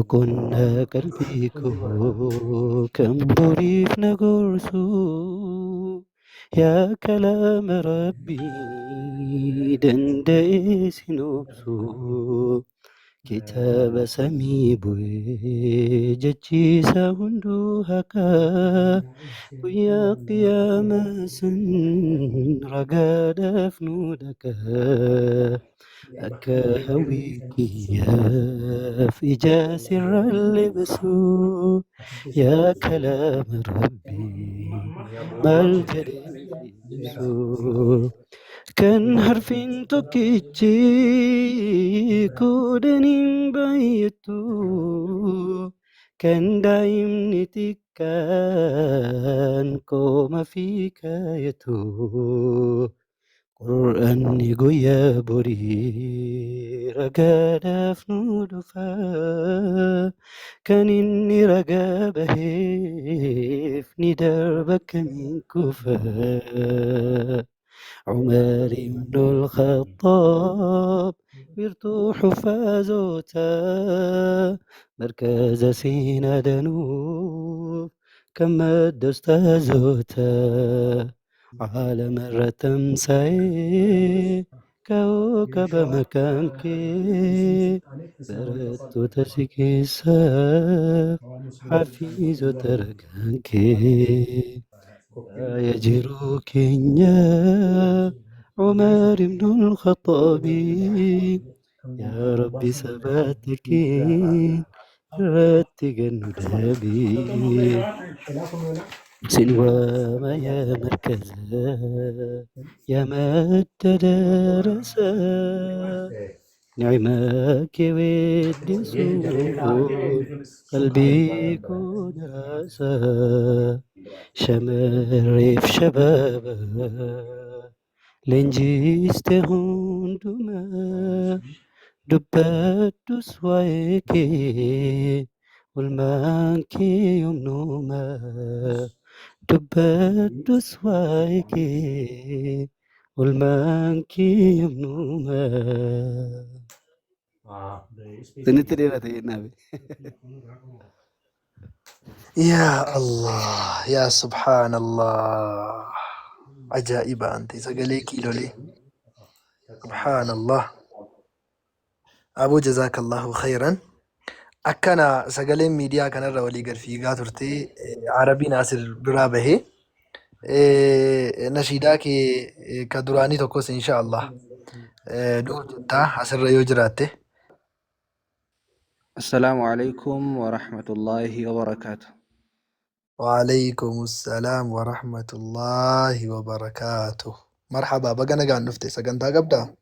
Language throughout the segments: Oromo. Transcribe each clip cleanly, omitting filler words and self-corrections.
boqonnaa qalbii koo kan boriif na gorsu yaa kalaama rabbii danda'ee sin obsu kitaaba samii bu'ee jechiisa hunduu haqaa guyyaa qiyaamaa san ragaadhaaf nu dhaqaa. Akka hawwii kiyyaaf ija sirraan libsu yaa kalaama rabbii maal jedheen ibsu kan harfiin tokkichi kudhaniin baay'attu kan daa'imni xiqqaan qooma fi kaayatu. Qur'aanni guyyaa borii ragaadhaaf nu dhufa kan inni ragaa baheef ni darba kamiin kufa. عمر بن الخطاب بيرتو حفاظوتا مركز سينا دنوب كما استاذوتا على مرة تمساي كوكب مكانكي بردت تسكيسا حفيز تركانكي يجرو كينيا عمر بن الخطاب يا ربي سباتك رتق الندابي سلوى ما يا مركزا يا مد درسا نعمك ود سوق قلبي كون راسا شمرف شبابا لنجيست هندما دبت سوايكي والمانكي يمنوما دبت سوايكي والمانكي يمنوما سنتري النبي يا الله يا سبحان الله عجائب أنت سقلي كيلو لي سبحان الله أبو جزاك الله خيرا أكنا سقلي ميديا كان الرولي قرفي قاترتي عربي ناصر برابه نشيداك كدراني تقوس إن شاء الله دور جدا أسر يوجراته. السلام عليكم ورحمة الله وبركاته. وعليكم السلام ورحمة الله وبركاته. مرحبا بقنا قاعد نفتي سقنتا قبدا.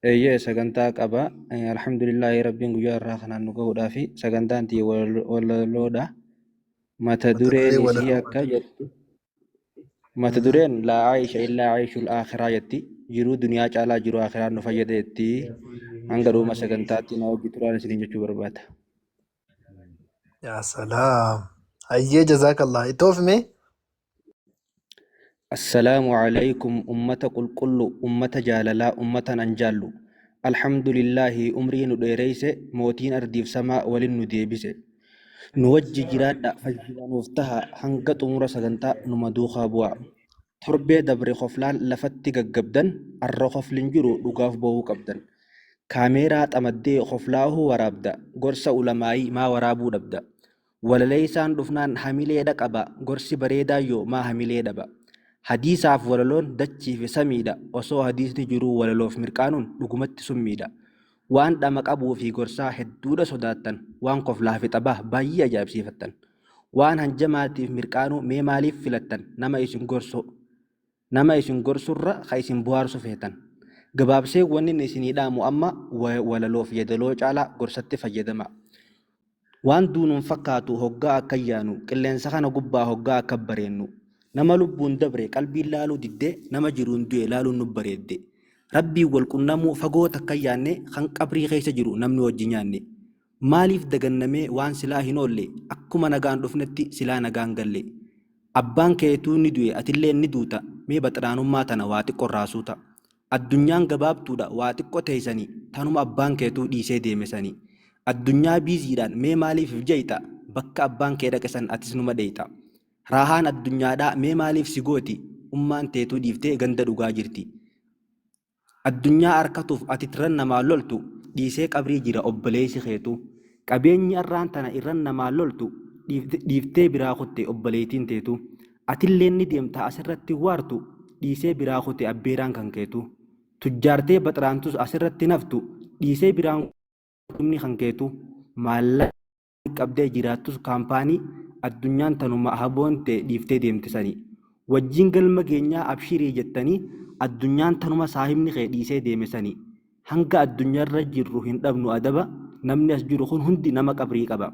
إيه سقنتا قبا الحمد لله ربي نقول راخنا نقول دافي سقنتا أنتي ولا لودا ما تدرين إسيا كجت ما تدرين لا عيش إلا عيش الآخرة يتي جرو دنيا على جرو آخرة نفيدتي أنقرو ما سقنتا تنا وجتران سنين جتو بربات. يا سلام. أيه جزاك الله. توفمي. السلام عليكم أمة كل أمة جاللا أمة أنجالو الحمد لله أمري نديريس موتين أرديف سما ولن نديبس نوجه جراد فجلا نفتها حنقة أمور سغنتا نمدوخا بوا تربية دبر خفلان لفتك قبدن الرخف لنجرو لقاف بوه قبدن كاميرات أمدي خفلاه ورابدا قرص علمائي ما ورابو نبدا ولليسان دفنان حميلي دقبا قرص بريدا يو ما حميلي دبا حديثاف وللون دچي في سميدا وصو حديث جرو وللوف مرقانون دقمت سميدا وان دامك أبو في قرصا حدودة صداتن وان قفلاه في طباه بايا جاب سيفتن وان هنجماتي في مرقانو ميماليف فلتن نما يسن قرصو را خيسن بوار سفيتن قبابسي ونن سنيدا مؤمّا وللوف يدلوج على قرصت فجدما وان دون فقاتو هقا كيانو كلين سخان قبا هقا كبرينو نما لبون دبري قلبي لالو ديدي نما جرون دوي لالو نبريد دي ربي والقنمو فقوتا كياني خان قبري خيس جرو نمنو وجنياني ماليف دغنمي وان سلاحي نولي أكما نغان رفنتي سلا نغان غلي أبان كيتو ندوي أتلين ندوتا مي بطرانو ماتنا واتي قراسوتا الدنيان قبابتو دا واتي قتيساني تانوم أبان كيتو ديسي ديمساني addunyaa biiziidhaan mee maaliif jeeyta bakka abbaan kee dhaqe san atis numa deeyta raahaan addunyaadhaa mee maaliif si gooti ummaan teetuu dhiiftee ganda dhugaa jirti addunyaa harkatuuf ati tirran namaa loltu dhiisee qabrii jira obboleessi keetu qabeenyi arraan tana irran namaa loltu dhiiftee biraa kutte obboleetiin teetu atillee ni deemta asirratti waartu dhiisee biraa kutte abbeeraan kan keetu tujjaartee baxraantus asirratti naftu dhiisee biraan kumni kan keetu maallaqa qabdee jiraattus kaampaanii addunyaan tanuma haboonte dhiiftee deemtisanii wajjin galma geenyaa abshirii jettanii addunyaan tanuma saahibni kee dhiisee deemesanii hanga addunyaarra jirru hin dhabnu adaba namni as jiru kun hundi nama qabrii qaba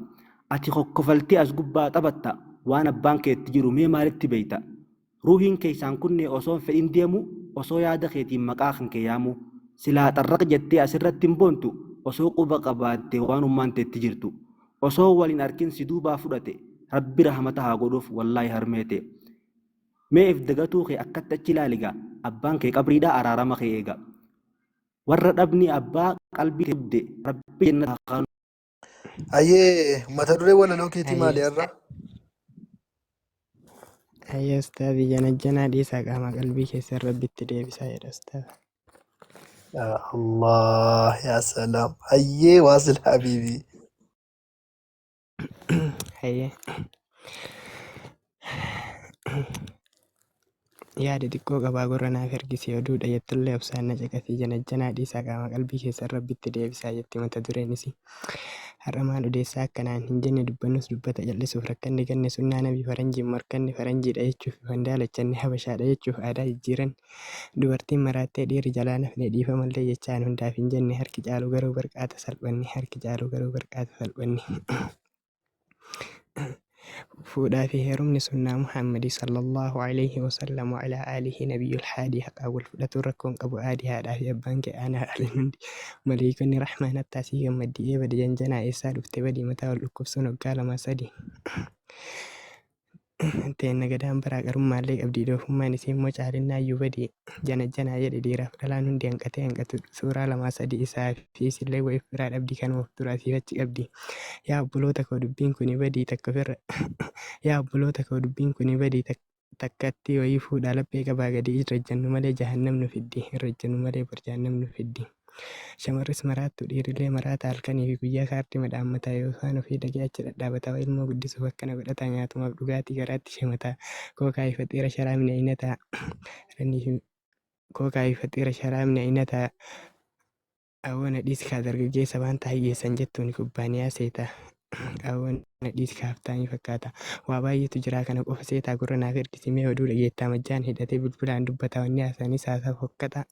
ati kokkofaltee as gubbaa taphatta waan abbaan keetti jiru mee maalitti beeyta ruuhiin keessaan kunne osoo fedhin deemu osoo yaada keetiin maqaa kan kee yaamu silaa xarraq jettee asirratti hin boontu osoo quba qabaatte waan ummaan teetti jirtu osoo waliin arkin si duubaa fudhate rabbi rahmata haa godhuuf wallaahi harmeete mee if dagatuu kee akkatti achi ilaaliga abbaan kee qabriidhaa araarama kee eega warra dhabni abbaa qalbii kee rabbi jannata haa Ayyee mata duree walaloo keetii maali Ayyee har'a? ayyee ustaadhi janajjanaa dhiisaa qaama qalbii keessan rabbitti deebisaa jedha ustaadha. Ya Allah ya salaam. Ayyee waasil habiibii. Ayyee yaada xiqqoo qabaa gurra naaf ergisee oduudha jettullee obsaan na caqasii janajjanaa dhiisaa qaama qalbii keessan rabbitti deebisaa jetti mata dureenis. Har'a maal odeessaa akkanaan hin jenne dubbannus dubbata jallisuuf rakkanni ganne sunnaa nabii faranjiin morkanni faranjiidha jechuuf wandaalachanni habashaadha jechuuf aadaa jijjiiran dubartiin maraattee dhiirri jalaa nafne dhiifamallee jechaan hundaaf hin jenne harki caalu garuu barqaata salphanni harki caalu garuu barqaata salphanni. Fuudhaa fi heerumni sunnaa Muhammadi sallallahu alaihi wasallam wa alaa aalihi nabiyyul haadii haqaa wal fudhatuun rakkoon qabu aadii haadhaa fi abbaan kee aanaa dhaalin hundi maleeykonni rahmaan attaasii gammaddii eebada janjanaa eessaa dhufte badii mataa wal dhukkubsuun waggaa lama sadii. Teenna gadaan baraa qarummaallee qabdii doofummaan isii immoo caalinnaa iyyuu badii janajjanaa jedhe dhiiraaf dhalaan hundi hanqatee hanqatu suuraa lamaa sadii isaa fi isillee wayiif biraa dhabdii kanuma of duraa siifachi qabdi. Yaa obboloota koo dubbiin kuni badii takka ofirra yaa obboloota koo dubbiin kuni badii takkatti wayii fuudhaa laphee qabaa gadi irra jennu malee jahannam nu fiddi irra jennu malee barjaannam nu fiddi. Shamarris maraattu dhiirillee maraata halkanii fi guyyaa kaartii madhaammataa yookaan ofii dhagee achi dhadhaabataa ilmoo guddisuuf akkana godhata nyaatumaaf dhugaatii garaatti shamataa kookaa ifa xiira sharaamni ayinataa kookaa ifa xiira sharaamni ayinataa awwana dhiiskaa dargaggeessa waan taayyeessan jettuun kubbaaniyaa seetaa awwana dhiiskaa haftaanii fakkaata waa baay'eetu jira kana qofa seetaa gurra naaf ergisimee oduu dhageettaa majjaan hidhatee bilbilaan dubbataa wanni haasanii saasaa fokkata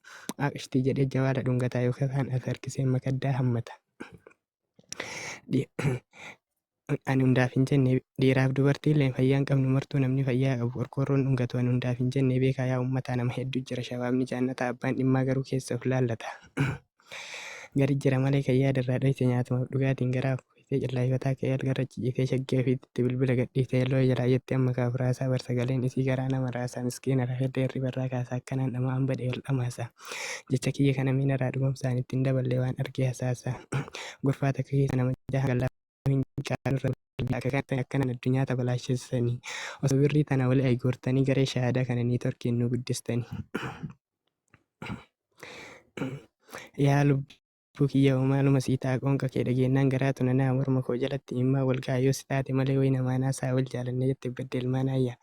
aaqishtii jedhee jawaala dhungataa yookaan as harkisee makaddaa hammata. Ani hundaaf hin jenne dhiiraaf dubartiillee fayyaan qabnu martuu namni fayyaa qabu qorqoorroon dhungatu ani hundaaf hin jenne beekaa yaa uummataa nama hedduu jira shabaabni jaannata abbaan dhimmaa garuu keessa of laallata. Gari jira malee kan yaadarraa dhoyte nyaatumaaf dhugaatiin garaa uffisee cillaafataa ka'ee algarra ciciisee shaggee ofiitti bilbila gadhiisee yelloo jalaa jettee amma kaafuraasaa barsagaleen isii garaa nama raasaa miskiina rafedda irri barraa kaasaa akkanaan dhamaan badhe ol dhamaasa. Jecha kiyya kana miinarraa dhugumsaan ittiin daballee waan argee hasaasa. Gorfaa takka keessa nama jaha gallaa hin qaanirra akka kanatti akkanaan addunyaa tabalaashessanii osoo birrii tana wali aygoortanii garee shahaadaa kana ni torkiin nu guddistanii. Yaa lubbuu kiyya maaluma sii ta'a qoonqa kee dhageenyaan garaatu nanaa morma koo jalatti himmaa wal gaayoo si taate malee wayi namaanaa saa wal jaalanne jette badde ilmaan ayya.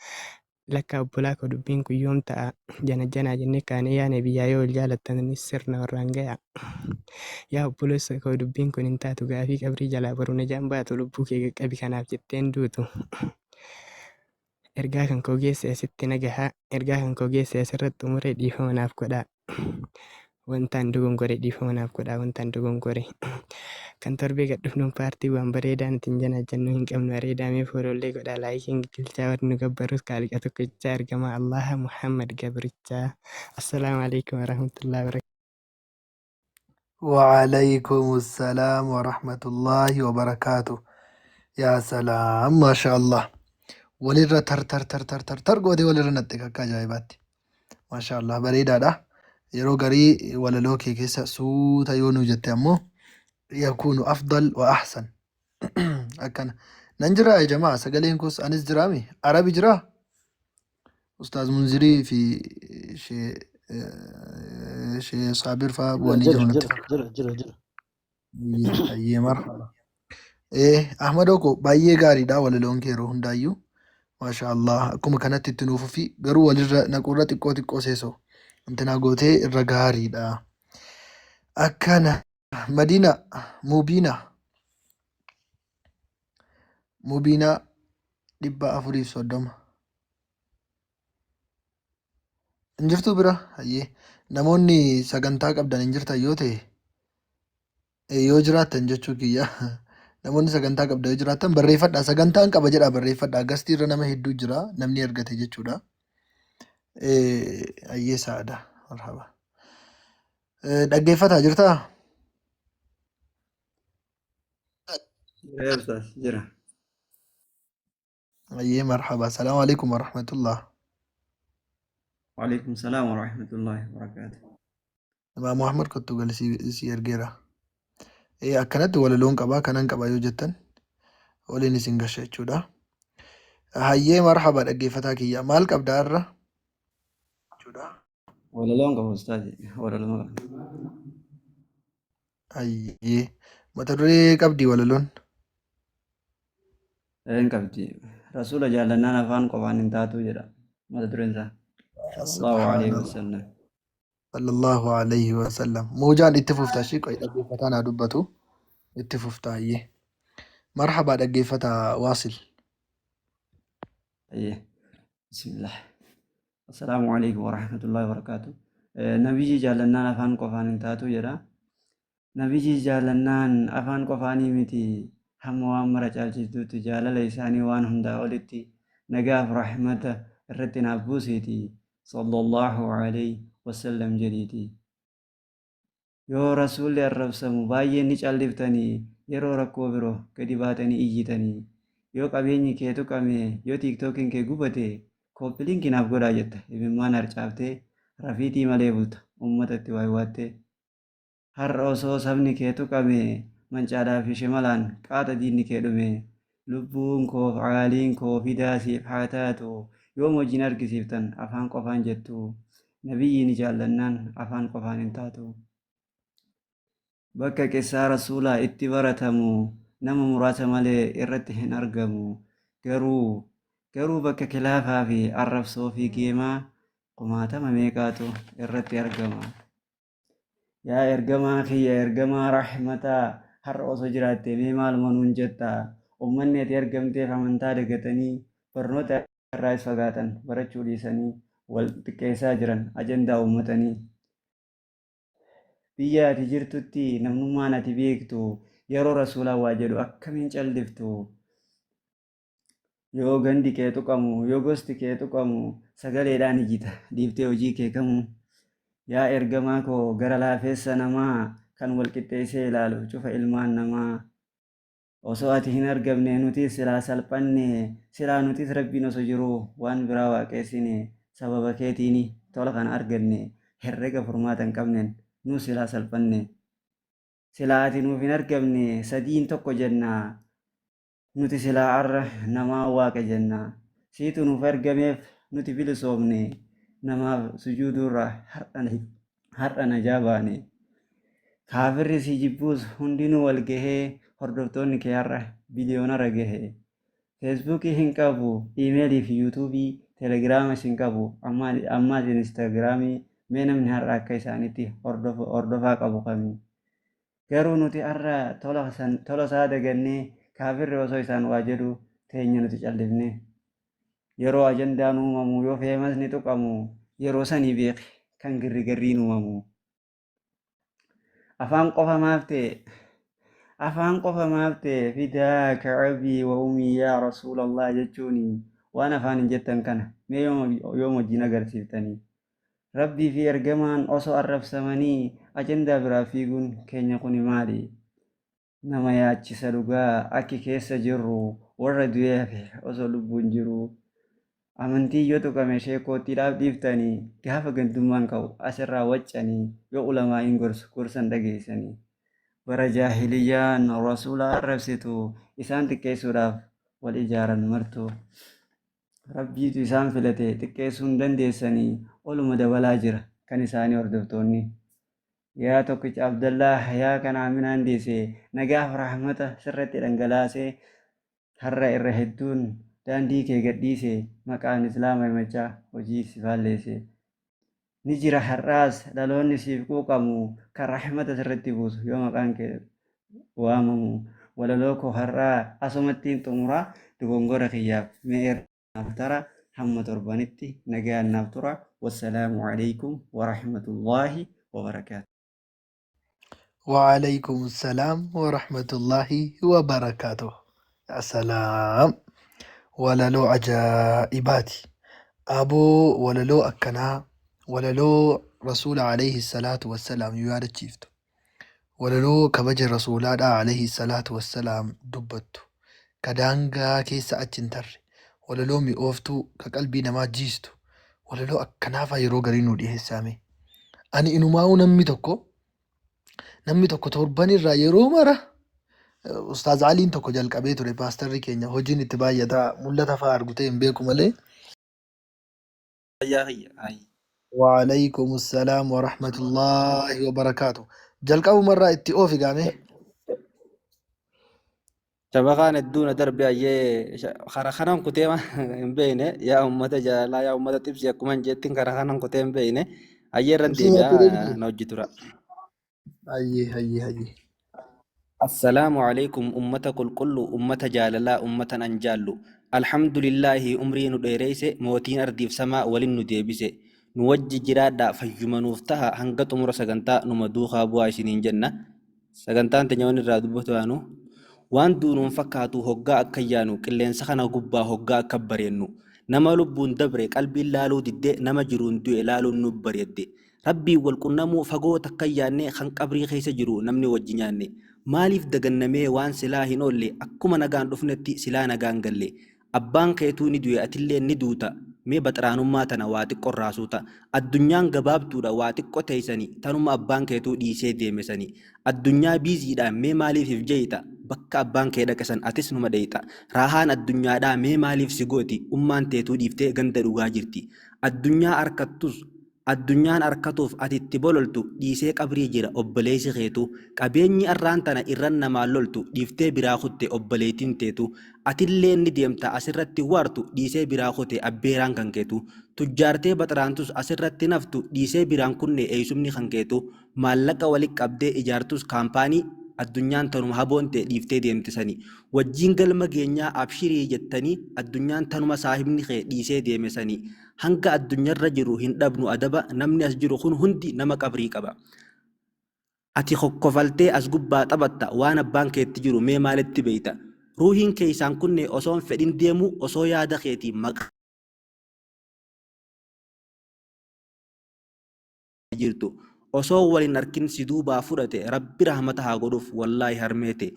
Lakka obbolaa koo dubbiin kun yoom ta'a janajjanaa jennee kaanee yaane biyyaa yoo wal jaalattanis sirna warraan gayaa. Yaa obboleessa koo dubbiin kun hin taatu gaafii qabrii jalaa baruu najaan baatu lubbuu kee qaqqabi kanaaf jetteen duutu. Ergaa kan koo geesse asitti nagahaa ergaa kan koo geesse asirratti umuree dhiifama naaf godhaa. Wantaan dogongore dhiifama naaf godhaa wantaan dogongore. Kan torbee gadhufnuun paartii waan bareedaa nutiin janajjannu hin qabnu areedaamee foolollee godhaa laayikiin gilchaa warri nu gabbarus kaaliqa tokkichaa ergamaa Allaha Muhammad gabrichaa. Assalaamu alaikum warahmatullahi wabarakatuh. وعليكم السلام ورحمة الله وبركاته. يا سلام ما شاء الله. وليرة تر تر تر تر تر تر قودي وليرة نتك كجايبات ما شاء الله بريدة ده yeroo garii walaloo kee keessa suuta yoo nu jette ammoo يكون أفضل وأحسن. أكنا ننجرا يا جماعة سجلين كوس أنس جرامي عربي جرا أستاذ منذري في شيء شيء صابر فابوني جرى جرون جرى اتفق. جرى جرى جرى أي مرحبا. إيه أحمد أوكو باية غاري دا ولا لون كيرو هندايو ما شاء الله أكو كانت تنوفو في غرو ولا نقول تكو تكو سيسو انتنا غوتي الرغاري دا أكنا مدينة مبينة dhibba afuriif soddoma. Hin jirtu bira hayyee namoonni sagantaa qabdan hin jirtan yoo ta'e yoo jiraattan jechuu kiyya namoonni sagantaa qabdan yoo jiraattan barreeffadhaa sagantaan qaba jedhaa barreeffadhaa gastii irra nama hedduu jira namni argate jechuudha. Hayyee saada marhaba. Dhaggeeffataa jirtaa? Ustaz, jira. Hayyee marhaba. Salaamu alaikum warahmatullah. Waalaikum salam warahmatullahi wabarakatuh. Namaa Muhammad kottu gali si ergeera. Akkanatti walaloon qabaa kanan qabaa yoo jettan waliin isin gasha jechuudha. Hayyee marhaba dhaggeeffataa kiyya maal qabdaa irra? Walaloon qaba Ustaz, walaloon qaba. Hayyee mata duree qabdi walaloon. Hin qabdi. Rasuula jaallannaan afaan qofaan hin taatu jedha. Mata dureen isaa. Sallallahu alaihi wasallam. Sallallahu alaihi wasallam. Muujaan itti fuftaa ishii qo'i dhaggeeffataa naa dubbatu itti fuftaa hayyee. Marhaba dhaggeeffataa waasil. Hayyee. Bismillah. Assalaamu alaikum warahmatullahi wabarakatuh. Nabiyyi jaallannaan afaan qofaan hin taatu jedha. Nabiyyi jaallannaan afaan qofaanii miti. Hamma waan mara caalchiftuutti jaalala isaanii waan hundaa olitti nagaaf rahmata irratti naaf buusiiti. Sallallahu alaihi wasallam jedhiiti. Yoo rasuulli arrabsamu baay'ee ni calliftanii yeroo rakkoo biroo gadi baatanii iyyitanii. Yoo qabeenyi kee tuqame yoo tiiktookiin kee gubate koppiliinki naaf godhaa jetta. Imimmaan harcaaftee rafiitii malee bulta uummatatti waaywaattee. Har'a osoo sabni kee tuqame mancaadhaa fi shimalaan qaata diinni kee dhume lubbuun koo caaliin koo fidaasiif haa taatu yoo hojiin argisiiftan afaan qofaan jettu nabiyyiin jaallannaan afaan qofaan hin taatu. Bakka qissaa rasuulaa itti baratamu nama muraasa malee irratti hin argamu garuu bakka kilaafaa fi arrabsoo fi geemaa kumaatama meeqaatu irratti argama. Yaa ergamaa kiyya ergamaa rahmataa har'a osoo jiraattee mee maal manuun jetta uummanni ati ergamteef amantaa dagatanii barnoota irraas fagaatan barachuu dhiisanii wal xiqqeessaa jiran ajandaa uummatanii. Biyya ati jirtutti namnummaan ati beektu yeroo rasuulaa waa jedhu akkamiin calliftu. Yoo gandi kee tuqamu yoo gosti kee tuqamu sagaleedhaan iyyita dhiiftee hojii kee kamuu. Yaa ergamaa koo gara laafeessa namaa kan wal qixxeessee ilaalu cufa ilmaan namaa. Osoo ati hin argamne nutis silaa salphanne silaa nutis rabbiin osoo jiru waan biraa waaqessine sababa keetiini tola kana arganne herrega furmaata hin qabnen nu silaa salphanne. Silaa ati nuuf hin argamne sadiin tokko jenna nuti silaa arra namaa waaqa jenna. Siitu nuuf argameef nuti bilisoomne namaaf sujuudurraa har'a najaa baane. Kaafirri si jibbuus hundinuu wal gahee hordoftoonni kee har'a biliyoonara gahe. Feesbuukii hin qabu, iimeelii fi yuutuubii, teelegiraamas hin qabu, ammaas instaagiraamii mee namni har'a akka isaanitti hordofaa qabu kami. Garuu nuti har'a tola isaa dagannee kaafirri osoo isaan waa jedhu teenya nuti callifne. Yeroo ajandaan uumamu yoo feemasni tuqamu yeroo sanii beeki kan girrigarriin uumamu. Afaan qofa maaf ta'e fidaaka abii wa ummii yaa rasuulallah jechuun waan afaan hin jettan kana mee yoom hojiin agarsiiftanii. Rabbii fi ergamaan osoo arrabsamanii ajandaa biraa fiiguun keenya kuni maali? Nama yaachisa dhugaa akki keessa jirru warra du'ee hafe osoo lubbuun jiru. Amantii yoo tuqame sheekootiidhaaf dhiiftanii gaafa gandummaan ka'u asirraa waccanii yoo ulamaa hin gorsan dhageessanii. bara jaahiliyyaan rasuula arrabsitu isaan xiqqeessuudhaaf wal ijaaran martu. Rabbiitu isaan filate xiqqeessuu hin dandeessanii oluma dabalaa jira kan isaanii hordoftoonni. Yaa tokkicha Abdallaa yaa kan Aaminaan deesse nagaaf rahmata sirratti dhangalaasee har'a irra hedduun daandii kee gadhiise maqaan islaama himachaa hojii si faalleesse. Ni jira har'aas dhaloonni siif quuqamu kan rahmata sirratti buusu yoo maqaan kee waamamu. Walaloo koo har'aa asumattiin xumuraa dogongora kiyyaaf mee naaf tara hamma torbanitti nagaan naaf tura. Wassalaamu alaikum warahmatullaahi wabarakaatu. وعليكم السلام ورحمة الله وبركاته. يا سلام وللو عجائباتي أبو وللو أكنا وللو رسول عليه الصلاة والسلام يوارد شيفتو وللو كبج الرسول عليه الصلاة والسلام دبتو كدانغا كيس أجنتر وللو ميوفتو كقلبي نما جيستو وللو أكنافا يرو غرينو دي حسامي أني إنو ماو namni tokko torban irraa yeroo mara Ustaaz Aliin tokko jalqabee ture paastarri keenya hojiin itti baay'ataa mul'ata fa'aa argu ta'e hin beeku malee. Waalaikum salaam wa rahmatullaahi wa barakaatu. Jalqabumarraa itti oofi gaame. Shabakaan hedduun darbe ayyee kara kanan kutee hin beekne yaa uummata jaalalaa yaa uummata xibsi akkuma hin jettiin kara kanan kutee hin beekne ayyee irra deebi'aa na hojji tura. Hayyee. Assalaamu alaikum ummata qulqullu ummata jaalalaa ummatan an jaallu alhamdulillahi umrii nu dheereyse mootiin ardiif samaa walin nu deebise nu wajji jiraadhaa fayyumanuuf taha hanga xumura sagantaa numa duukaa bu'aa isiniin jenna. Sagantaan teenya waan irraa dubbatu waanu waan duunuun fakkaatu hoggaa akka yaanu qilleensa kana gubbaa hoggaa akka bareennu nama lubbuun dabre qalbiin laaluu diddee nama jiruun du'e laaluun nu bareedde. Rabbii wal qunnamuu fagoo takka yaanne kan qabrii keessa jiru namni wajji nyaanne maaliif dagannamee waan silaa hin oolle akkuma nagaan dhufnetti silaa nagaan galle abbaan keetuu ni du'e atillee ni duuta mee baxraanummaa tana waa xiqqoo raasuuta addunyaan gabaabduudha waa xiqqoo teeysanii tanuma abbaan keetuu dhiisee deemesanii addunyaa biiziidhaan mee maaliif if jeeyita bakka abbaan kee dhaqesan atis numa dheeyita raahaan addunyaadhaa mee maaliif si gooti ummaan teetuu dhiiftee ganda dhugaa jirti addunyaan arkatuuf ati itti bololtu dhiisee qabrii jira obboleessi keetu qabeenyi arraan tana irran namaan loltu dhiiftee biraa kutte obboleettiin teetu atillee ni deemta asirratti waartu dhiisee biraa kute abbeeraan kan keetu tujjaartee baxraantus asirratti naftu dhiisee biraan kunne eeysumni kan keetu maallaqa walitti qabdee ijaartus kaampaanii addunyaan tanuma haboonte dhiiftee deemtisanii wajjiin galma geenyaa abshirii jettanii addunyaan tanuma saahibni kee dhiisee deemesanii hanga addunyaarra jiru hin dhabnu adaba namni as jiru kun hundi nama qabrii qaba. Ati kokkofaltee as gubbaa taphatta waan abbaan keetti jiru mee maalitti beeyta ruuhiin kee isaan kunne osoon fedhin deemu osoo yaada keetii maqaa jirtu osoo walin arkin si duubaa fudhate rabbi rahmata haa godhuuf wallaahi harmeete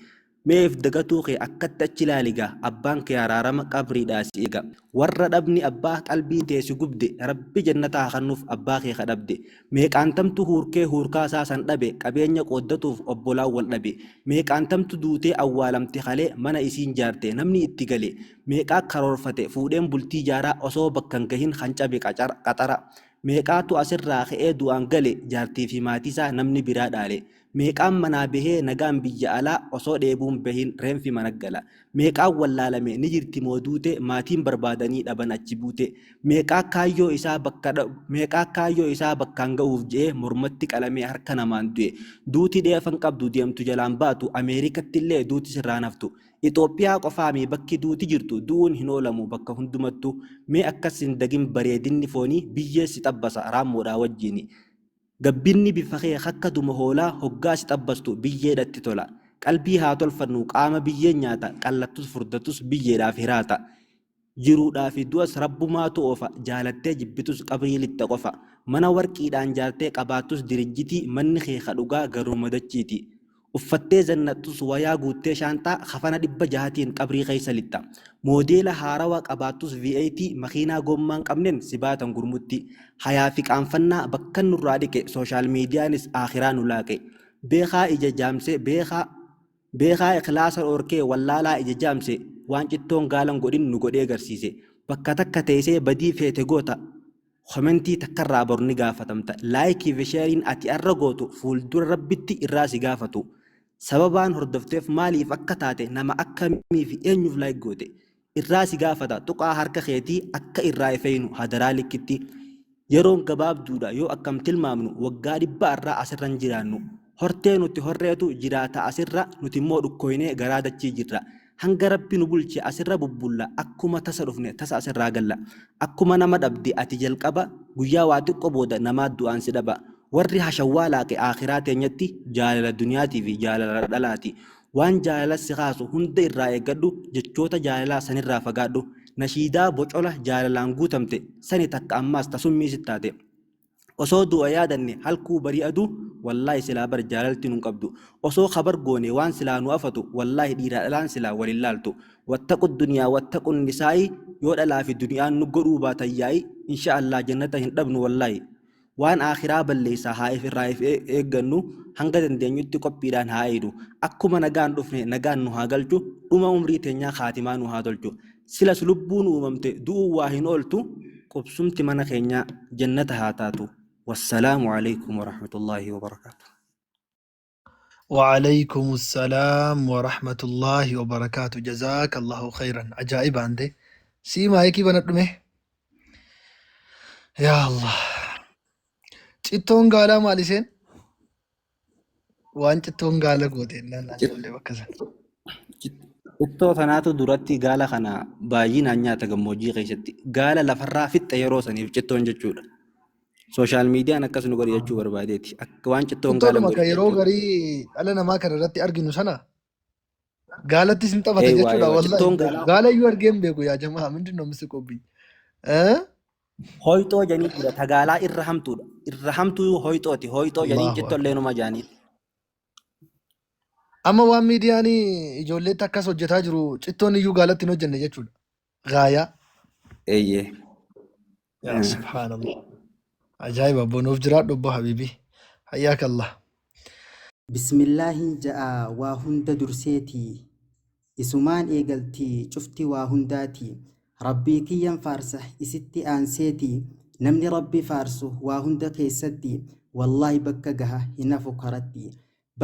meef dagatuu kee akkatti achi ilaaliga abbaan kee araarama qabriidhaa si eega warra dhabni abbaa qalbii tee si gubde rabbi jannataa kannuuf abbaa kee kadhabde meeqaantamtu huurkee huurkaasaa san dhabe qabeenya qooddatuuf obbolaan wal dhabe meeqaantamtu duutee awwaalamte kalee mana isiin jaarte namni itti gale meeqaa karoorfate fuudheen bultii jaaraa osoo bakkan gahin kan cabe qaxara meeqaatu asirraa ka'ee du'aan gale jaartii fi maatiisaa namni biraa dhaale meeqaan manaa bahee nagaan biyya alaa osoo dheebuun bahin reenfi mana gala meeqaan wallaalame ni jirti mooduute maatiin barbaadanii dhaban achi buute meeqaa kaayyoo isaa bakkaan ga'uuf je'ee mormatti qalamee harka namaan du'e duuti dheefan qabdu deemtu jalaan baatu ameerikatti illee duuti sirraa naftu Itoophiyaa qofaamii bakki duuti jirtu du'uun hin oolamu bakka hundumattu mee akkas hin dagin bareedinni foonii biyyee si xabbasa raammoodhaa wajjini gabbinni bifa kee akka duma hoolaa hoggaa si xabbastu biyyeedhatti tola qalbii haa tolfannu qaama biyyee nyaata qallattus furdatus biyyeedhaaf hiraata jiruudhaaf du'as rabbumaatu oofa jaalattee jibbitus qabrii lixa qofa mana warqiidhaan jaartee qabaattus dirijjitii manni kee kadhugaa garuu madachiiti uffattee zannattus wayaa guuttee shaantaa kafana 600tiin qabrii keessa lixa moodeela haarawaa qabaattus V8 makiinaa gommaan qabneen si baatan gurmutti hayaa fi qaanfannaa bakka nurraa dhiqe sooshaal miidiyaanis akhiraa nu laaqe beekaa ija jaamse beekaa ikhlaasa dhorkee wallaalaa ija jaamse waan cittoon gaalan godhin nu godhee agarsiise bakka takka teessee badii feete goota komentii takkarraa borni gaafatamta laayikii fi sheeriin ati arra gootu fuuldura rabbitti irraa si gaafatu sababaan hordofteef maaliif akka taate nama akkamii fi eenyuuf laayik goote irraa si gaafata tuqaa harka keetii akka irraa ifeeynu hadaraa likkitti yeroon gabaabduudha yoo akkam tilmaamnu waggaa 100 irraa asirra hin jiraannu hortee nuti horreetu jiraata asirra nuti immoo dhukkooynee garaa dachii jirra hanga rabbi nu bulche asirra bubbulla akkuma tasa dhufne tasa asirraa galla akkuma nama dhabde ati jalqaba guyyaa waa xiqqoo booda namaa du'aan si dhaba warri hashawwaa laaqe akhiraa teenyatti jaalala duniyaatii fi jaalala dhalaati waan jaalala si kaasu hunda irraa eeggadhu jechoota jaalalaa sanirraa fagaadhu nashiidaa bocola jaalalaan guutamte sani takka ammaas tasummii sittaate osoo du'a yaadanne halkuu barii aduu wallaahi silaa bar jaalalti nun qabdu osoo khabar goone waan silaa nu afatu wallaahi dhiiraa dhalaan silaa walin laaltu wattaqu duniyaa wattaqu nisaa'i yoo dhalaa fi duniyaan nu godhuu baatan yaa'i insha Allah jannata hin dhabnu wallaahi waan akhiraa balleessaa haa ifirraa eeggannu hanga dandeenyutti qophiidhaan haa eedu akkuma nagaan dhufne nagaan nu haa galchu dhuma umrii teenyaa khaatimaa nu haa tolchu silas lubbuun uumamte du'uu waa hin ooltu qubsumti mana keenyaa jannata haa taatu والسلام عليكم ورحمة الله وبركاته. وعليكم السلام ورحمة الله وبركاته. جزاك الله خيرا. عجائب عندي سيما هيك بنتمه يا الله cittoon gaalaa maal isheen waan cittoon gaala goote innaan ijoollee bakka san cittoo tanaatu duratti gaala kana baay'inaan nyaata gammoojjii keessatti gaala lafarraa fixxe yeroo saniif cittoon jechuudha. Sooshaal miidiyaan akkas nu godhe jechuu barbaadeeti. Akka waan cittoon gaala godhe yeroo garii dhala namaa kana irratti arginu sana gaalattis hin taphata jechuudha. Wallahi gaala iyyuu argee hin beeku yaa jamaa ምንድን ነው የምስቆብኝ hoyxoo janii jira tagaalaa irra hamtuudha irra hamtuu hoyxooti hoyxoo janii cittollee numa jaanii amma waan miidiyaan ijoolleetti akkas hojjetaa jiru cittoon iyyuu gaalatti hin hojjenne jechuudha gaayaa eeyyee yaa subhaanallah ajaa'iba bonuuf jiraadhu obbo habiibii hayyaaka allah bismillaahin ja'a waa hunda durseetii isumaan eegaltii cufti waa hundaatii rabbii kiyyan faarsa isitti aanseetii namni rabbi faarsu waa hunda keessatti wallaahi bakka gaha hinafu karatti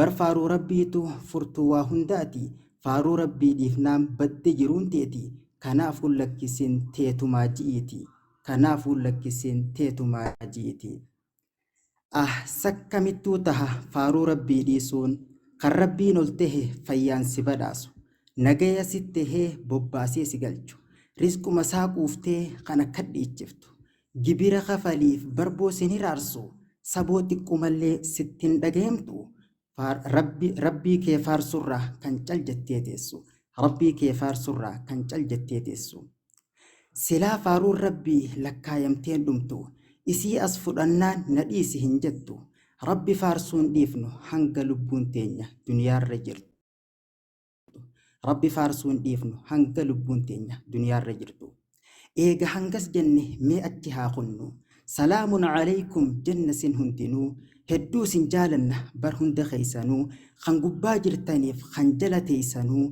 bar faaruu rabbiitu furtuu waa hundaati faaruu rabbii dhiifnaam badde jiruun teeti kanaafuu lakkisin teetumaa ji'iti kanaafuu lakkisin teetumaa ji'iti sakkamittuu taha faaruu rabbii dhiisuun kan rabbiin ol tahe fayyaan si badhaasu nagaya sitti tahee bobbaasee si galchu rizquma isaa quuftee kan akka dhiichiftu gibira kafaliif barboo sin hiraarsu saboo xiqqoomallee sittin dhagayamtu rabbii kee faarsurraa kan cal jettee teessu rabbii kee faarsurraa kan cal jettee teessu silaa faaruun rabbii lakkaayamteen dhumtu isii as fudhannaan nadhiisi hin jettu rabbi faarsuun dhiifnu hanga lubbuun teenya duniyaarra jirtu rabbi faarsuun dhiifnu hanga lubbuun teenya duniyaarra jirtu eega hangas jenne mee achi haa kunnu salaamun alaykum jenna sin hundinuu hedduu sin jaalanna bar hunda keessanuu kan gubbaa jirtaniif kan jala teessanuu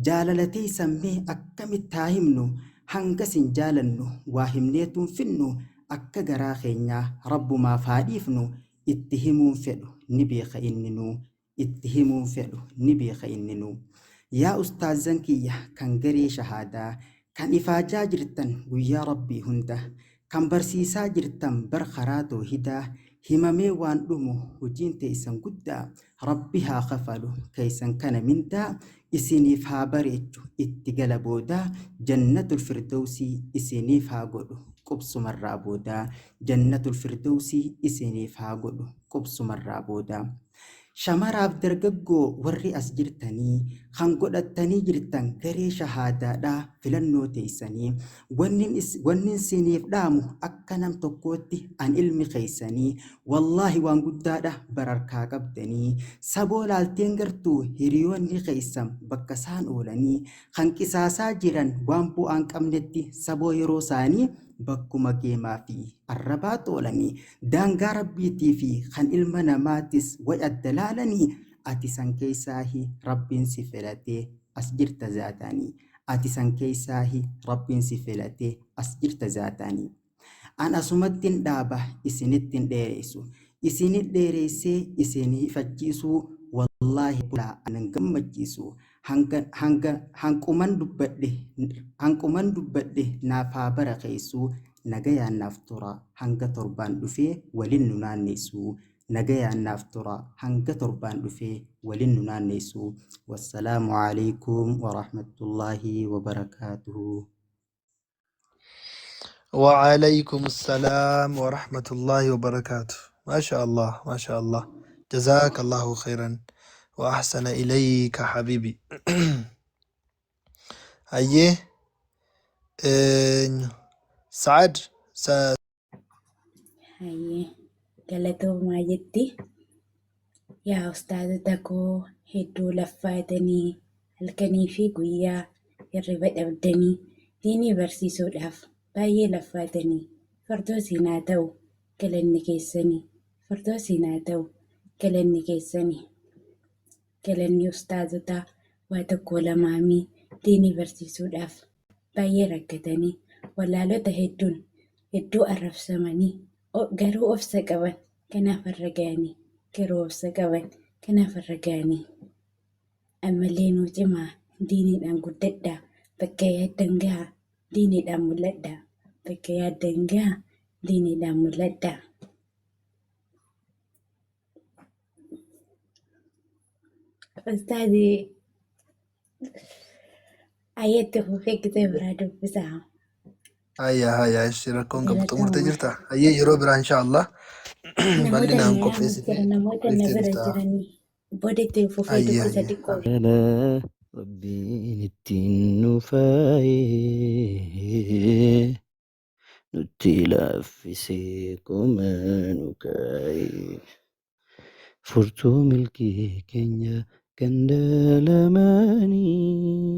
jaalala teessan mee akkamitti haa himnu hanga sin jaalannu waa himneetuun finnu akka garaa keenyaa rabbumaaf haa dhiifnu itti himuun fedhu ni beeka inninuu itti himuun fedhu ni beeka inninuu yaa ustaazan kiyya kan garee shahaadaa kan ifaajaa jirtan guyyaa rabbii hunda kan barsiisaa jirtan bar karaa toohidaa himamee waan dhumu hojiin teessan guddaa rabbi haa kafalu keessan kana mindaa isiniif haa bareechu itti gala boodaa jannatul firdawsii isiniif haa godhu qubsumarraa boodaa jannatul firdawsii isiniif haa godhu qubsumarraa boodaa shamaraaf dargaggoo warri as jirtanii kan godhattanii jirtan garee shahaadaadhaa filannoo teessanii wanni isiniif dhaamu akka nam tokkootti an ilmi keessanii wallaahi waan guddaadha bararkaa qabdanii saboo laalteen gartuu hiriyoonni keessan bakka isaan oolanii kan qisaasaa jiran waan bu'aan qabnetti saboo yeroo isaanii bakkuma geemaa fi arrabaa toolanii daangaa rabbiitii fi kan ilma namaatis way adda laalanii ati san keessaahi rabbiin si filatee as jirta zaatanii ati san keessaahi rabbiin si filatee as jirta zaatanii an asumattin dhaaba isinittin dheeressu isinit dheeressee isinii fachiisuu wallaahi bulaa anan gammachiisu hanquman dubbadhe naaf haa barakeessu nagayaan naaf tura hanga torbaan dhufee walin nu naanneessu nagayaan naaf tura hanga torbaan dhufee walin nu naanneessu wassalaamu alaikum warahmatullaahi wabarakaatuhu. وعليكم السلام ورحمة الله وبركاته. ما شاء الله ما شاء الله. جزاك الله خيرا وأحسن إليك حبيبي. أيه سعد Hayyee galatoomaa jetti yaa ustaazota koo hedduu laffaatanii halkanii fi guyyaa hirriba dhabdanii diinii barsiisuudhaaf baay'ee laffaatanii fardoo siinaa ta'u galanni keessanii fardoo siinaa ta'u galanni keessanii galanni ustaazotaa waa tokko lamaamii diinii barsiisuudhaaf baay'ee rakkatanii wallaalota hedduu arrabsamanii garuu obsa qaban kanaaf har'a ga'anii garuu obsa qaban kanaaf har'a ga'anii ammallee nuu cimaa diiniidhaan guddadhaa bakka yaaddan gahaa diiniidhaan mul'adhaa bakka yaaddan gahaa diiniidhaan mul'adhaa. Ustaazii ayyeetti fufee gisee biraa dubbisaa. هيا هيا ايش ركون قبل تمر تجرتا هيا يرو برا ان شاء الله Namoota بلنا na انكم في yaamu سيدني jira namoota na bira jiranii boodatti fufee هيا dubbisa هيا xiqqoo. Ala rabbiin ittiin nu faayee nutti laaffisee qoma nu kaayee furtuu milkii keenya ganda lamaanii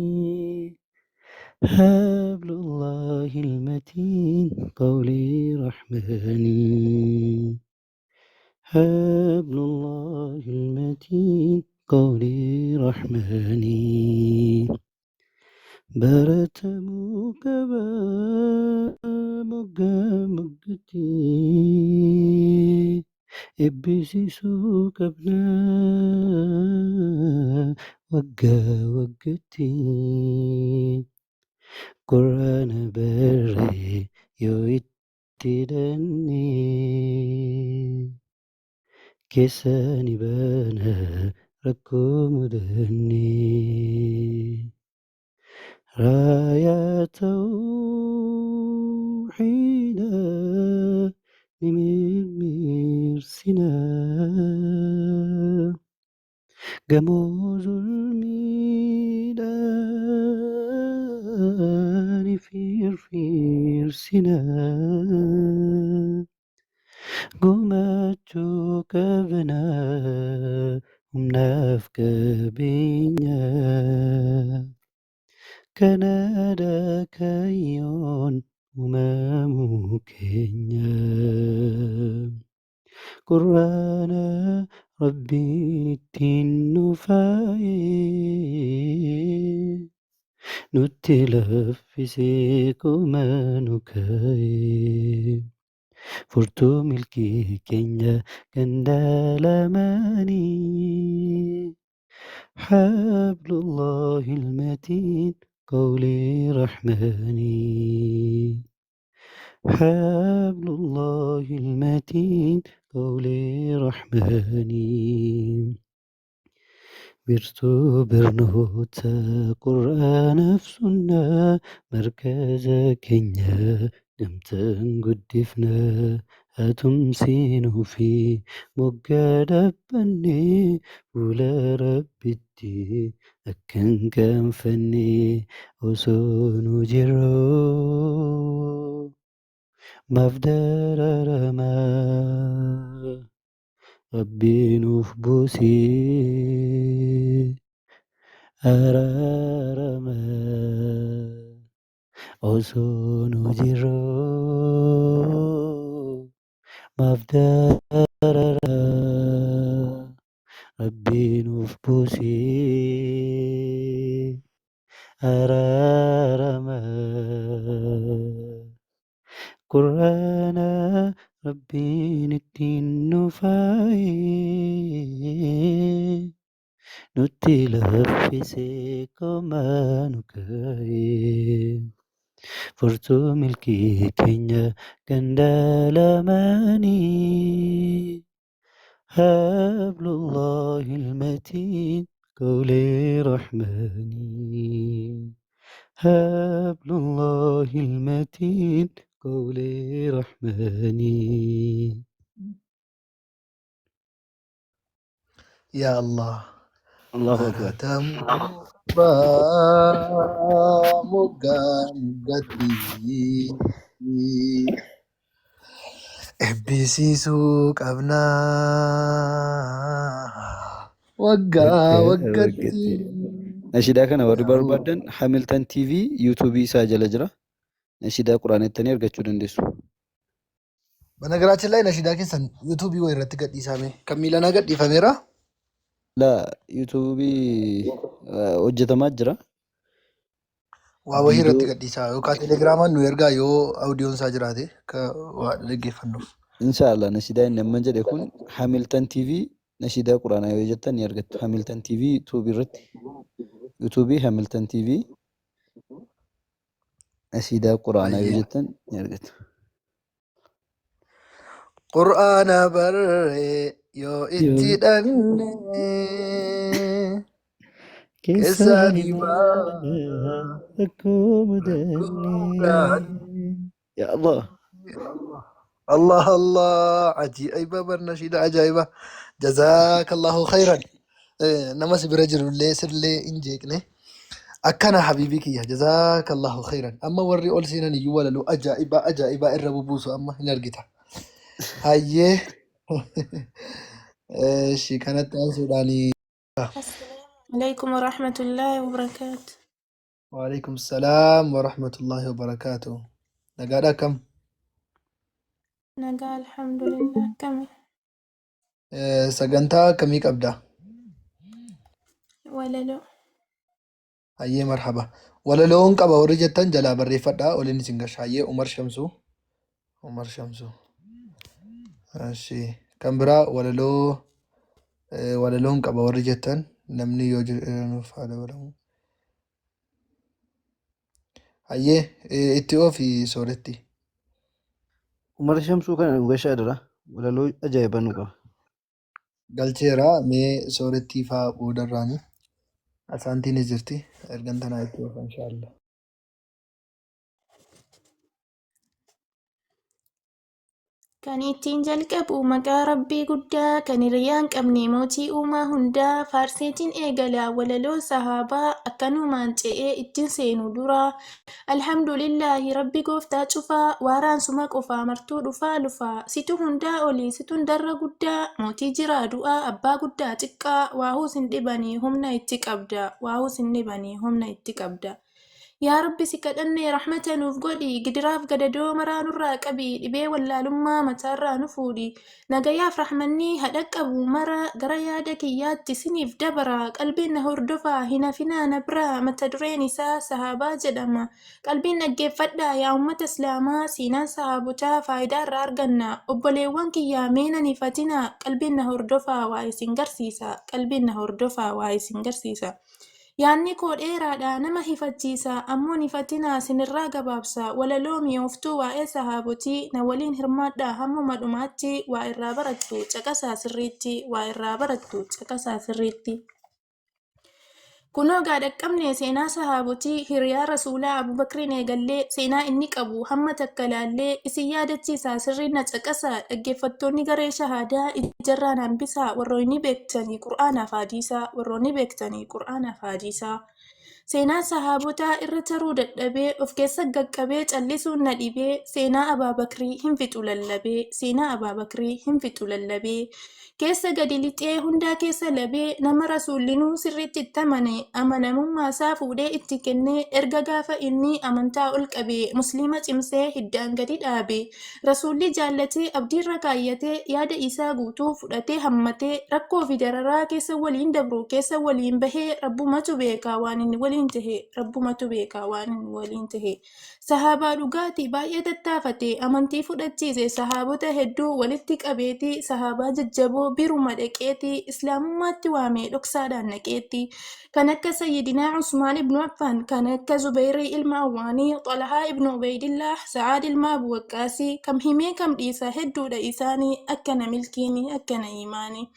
حبل الله المتين قولي رحماني حبل الله المتين قولي رحماني برتموك مقتي إبسي سوك ابنا وقتي قرآن بري يويتدني كيساني بانا ركو مدني رايا توحيدا نمير سنا قموز الميدان فير سنا قمتشو كبنا ومنافق بينا كندا كيون ومامو كينيا قرآن ربي التنفاي نتلفسيكما نكاي فورتو ملكي كينيا كندالماني حبل الله المتين قولي رحماني حبل الله المتين قولي رحماني برتو برنوتا قرآن فسنا مركز كينيا نمتن قدفنا atumsiinu fi moggaa dhabbannee fuula rabbitti akkan gaanfannee osoo nu jirruu maaf dararamaa Rabbii nuuf buusii araaramaa osoo nu jirruu maaf dararamaa Rabbii nuuf buusii araaramaa Qur'aana Rabbiin ittiin nu faayee nutti laaffisee komaa nu kaa'ee furtuu milkii keenya gandaalamanii hablullahi ilmatiin qawlee rahmanii hablullahi ilmatiin qawlee rahmanii yaa Allah Allahu akbar. maratamuu moggaan gadhii eebbisiisuu qabnaa waggaa waggatti. Nashidaa kana warri barbaadan Hamilton TV yuutuubii isaa jala jira. Nashidaa quraanattanii argachuu dandeessu. Banagaraachin ላይ ነሽዳ keessan yuutuubii wayii irratti gadhiisame kan miilanaa gadhiifameera. Laa yuutuubii hojjetamaa jira. Waa wayii irratti Viidiyoo gadhiisaa yookaan teelegiraamaan nu ergaa yoo audiyoon isaa jiraate waa dhaggeeffannuuf. inshallah nashidaa inni amma jedhe kun Hamilton TV nashidaa quraanaa yoo jettan ni argattu. Hamilton TV yuutuubii irratti yuutuubii Hamilton TV nashidaa quraanaa yoo Baay'ee. jettan ni argattu. Qur'aana barree yoo itti Yoo dhanne keessaan keessaanii imaanaa akkuma dannee. Yaa Allah. الله الله عجيبة برنشيدة عجيبة جزاك الله خيرا نمس برجل اللي سر لي إنجيكني أكنا حبيبك يا جزاك الله خيرا أما وري أول سينا نيو ولا لو أجائبة أجائبة الرب بوسو أما نرجتها هاي شي كانت سوداني. السلام عليكم ورحمة الله وبركاته. وعليكم السلام ورحمة الله وبركاته. نقادا كم نقال الحمد لله كم سجنتا كميك أبدا. ولا لو هاي مرحبا ولا لون قبا ورجتن جلا بري فدا ولين سنگش هاي عمر شمسو عمر شمسو ماشي كمبرا ولا لون قبا ورجتن نمني يوجد فادا ولا هاي اتيو في سورتي Umar Shamsuu kana nu gashaa dira. Walaloo ajaa'iba nu qaba. galcheera mee sooretti faa boodarraani asaantiin jirti ergantanaa itti ofa inshaallah. kan ittiin jalqabu maqaa rabbii guddaa kan hiriyaan qabne mootii uumaa hundaa faarseetiin eegala walaloo sahaabaa akkanumaan ce'ee ittiin seenu dura alhamdulillaahi rabbi gooftaa cufaa waaraan suma qofaa martuu dhufaa lufaa situ hundaa olii situn darra guddaa mootii jiraa du'aa abbaa guddaa xiqqaa waahuus hin dhibanii humna itti qabda waahuus hin dhibanii humna itti qabda. Yaa Rabbi si kadhannee rahmata nuuf godhi gidiraaf gadadoo maraa nurraa qabi dhibee wallaalummaa mataarraa nu fuudhi nagayaaf rahmanni hadha qabu mara gara yaada kiyyaatti siniif dabara qalbiin na hordofaa hin hafinaa na biraa mata dureen isaa sahaabaa jedhama qalbiin dhaggeeffadhaa yaa ummata islaamaa siinaan sahaabotaa faayidaa irraa arganna obboleewwan kiyyaa meenan hifatina qalbiin na hordofaa waa isin garsiisa qalbiin na hordofaa waa isin garsiisa. Yaanni koo dheeraadha nama hifachiisa ammoo hifatinaa sinirraa gabaabsa walaloo mi'ooftuu waa'ee sahaabotii na waliin hirmaadhaa hammuma dhumaatti waa irraa barattu caqasaa sirriitti waa irraa barattu caqasaa sirriitti. Kunoo gaadhaqqabne seenaa sahaabotii hiriyaa rasuulaa Abubakriin eegallee seenaa inni qabu hamma takka laallee isin yaadachiisaa sirrii na caqasaa dhaggeeffattoonni garee shahaadaa ijarraan hambisaa warroonni beektanii qur'aanaaf hadiisaa warroonni beektanii qur'aanaaf hadiisaa. Seenaa sahaabotaa irra taruu dadhabee of keessa gaqqabee callisuun na dhibee seenaa Abaabakrii hin fixu lallabee seenaa Abaabakrii hin fixu lallabee. Keessa gadi lixee hundaa keessa labee nama rasuullinuu sirriitti itti amane amanamummaasaa fuudhee itti kennee erga gaafa inni amantaa ol qabee musliima cimsee hiddaan gadi dhaabee rasuulli jaallatee abdiirra kaayyatee yaada isaa guutuu fudhatee hammatee rakkoo fi dararaa keessa waliin dabru keessa waliin bahee rabbumatu beekaa waan inni waliin tahe rabbumatu beekaa waan inni waliin tahe. Sahaabaa dhugaatii baay'ee tattaafatee amantii fudhachiise sahaabota hedduu walitti qabeetii sahaabaa jajjaboo biruma dhaqeetii islaamummaatti waamee dhoksaadhaan naqeetii kan akka sayyidinaa Usmaan ibnu Affaan kan akka Zubairii ilma Awwaanii Xalahaa ibnu Ubaydillah Sa'aad ilma Abu Waqqaasii kam himee kam dhiisa hedduudha isaanii akkana milkiini akkana imaanii.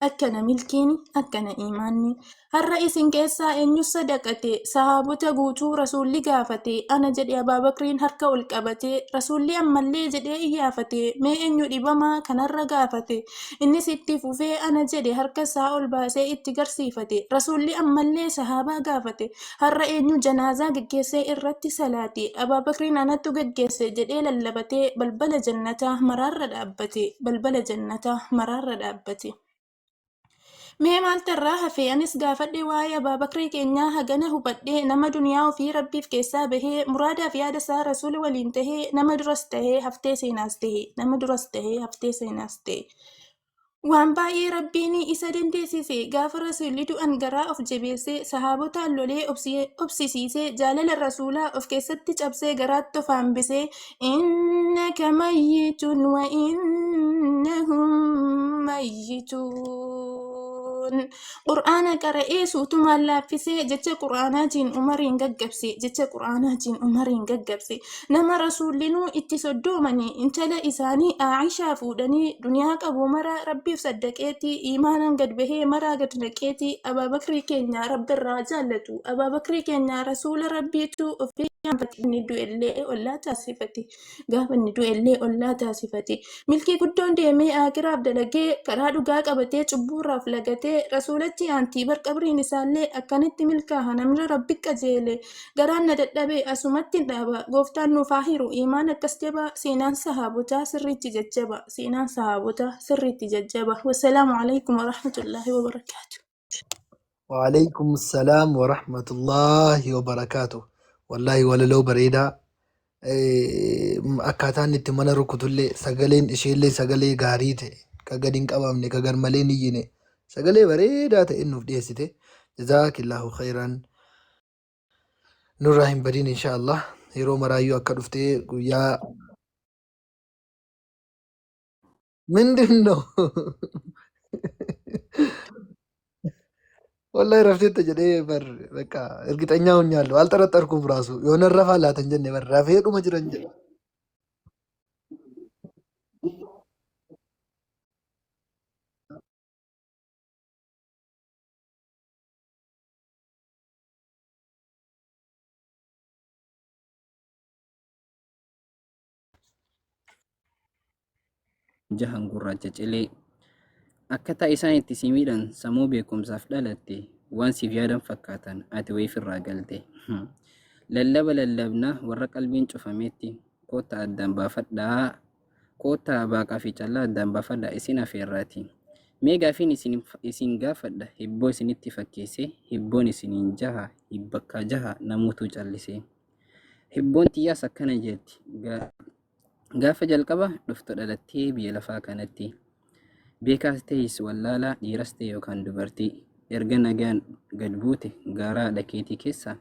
Akkana milkiini akkana imaanni. Har'a isin keessaa eenyu sadaqate sahaabota guutuu rasuulli gaafate ana jedhe Abaabakriin harka ol qabate rasuulli ammallee jedhee iyyaafate mee eenyu dhibamaa kanarra gaafate innis itti fufee ana jedhe harka isaa ol baasee itti garsiifate rasuulli ammallee sahaabaa gaafate har'a eenyu janaazaa geggeessee irratti salaate Abaabakriin anattu geggeesse jedhee lallabatee balbala jannataa maraarra dhaabbate balbala jannataa maraarra dhaabbate. Mee maaltarraa hafee anis gaafadhe waa'ee Abaabakrii keenyaa hagana hubadhee nama duniyaa ofii rabbiif keessaa bahee muraadaaf yaada isaa rasuula waliin tahee nama duras tahee haftee seenaas tahee nama duras tahee haftee seenaas tahee. Waan baay'ee rabbiin isa dandeessise gaafa rasuulli du'an garaa of jabeessee sahaabotaan lolee obsisiisee jaalala rasuulaa of keessatti cabsee garaatti of hambisee innaka mayyitun wa innahum mayyituun. Qur'aana qara'ee suutumaan laaffisee jecha qur'aanaatiin umariin gaggabse jecha qur'aanaatiin umariin gaggabse nama rasuullinuu itti soddoomanii intala isaanii Aishaa fuudhanii duniyaa qabu mara rabbiif saddaqeetii imaanaan gad bahee maraa gad naqeetii Abaabakrii keenya rabbirraa jaallatu Abaabakrii keenya rasuula rabbiitu ofii inni du'ellee ollaa taasifate gaafa inni du'ellee ollaa taasifate milkii guddoon deemee akiraaf dalagee karaa dhugaa qabatee cubbuurraaf lagatee rasuulatti aantii barqabriin isaallee akkanitti milkaa'a namni rabbi qajeele garaan na dadhabee asumatti dhaaba gooftaan nuuf haa hiru imaan akkas jaba seenaan sahaabotaa sirriitti jajjaba seenaan sahaabotaa sirriitti jajjaba wassalaamu alaikum warahmatullaahi wabarakaatu. وعليكم السلام ورحمة الله وبركاته. والله ولا لو بريدا akkaataan itti mana rukutullee sagaleen isheellee sagalee gaarii ta'e ka gadi hin qabamne ka garmalee ni yine sagalee bareedaa ta'e nuuf dhiyeessite jazaakillaahu khayran nurraa hin badin inshaallah yeroo maraayyuu akka dhuftee guyyaa ምንድን ነው ወላሂ ረፍቴት ጀዴ በር በቃ እርግጠኛ ሆኛለሁ አልጠረጠርኩም ራሱ የሆነ ረፋላተን ጀኔ በር ረፌዱመ ጅረን ጀ jahan gurraacha cilee akkaataa isaan itti si miidhan sammuu beekumsaaf dhalatte waan siif yaadan fakkaatan ati wayiif irraa galte lallaba lallabnaa warra qalbiin cufameetti koota addaan baafadhaa koota baaqaa fi callaa addaan baafadhaa isin afeerraati mee gaafiin isin gaafadha hibboo isinitti fakkeesse hibboon isiniin jaha hibbakkaa jaha namuutu callise hibboon xiyyaas akkana jetti gaafa jalqaba dhuftu dhalattee biyya lafaa kanatti beekaas ta'es wallaalaa dhiiras ta'e yookaan dubartii erga nagaan gad buute gaaraa dhakeetii keessa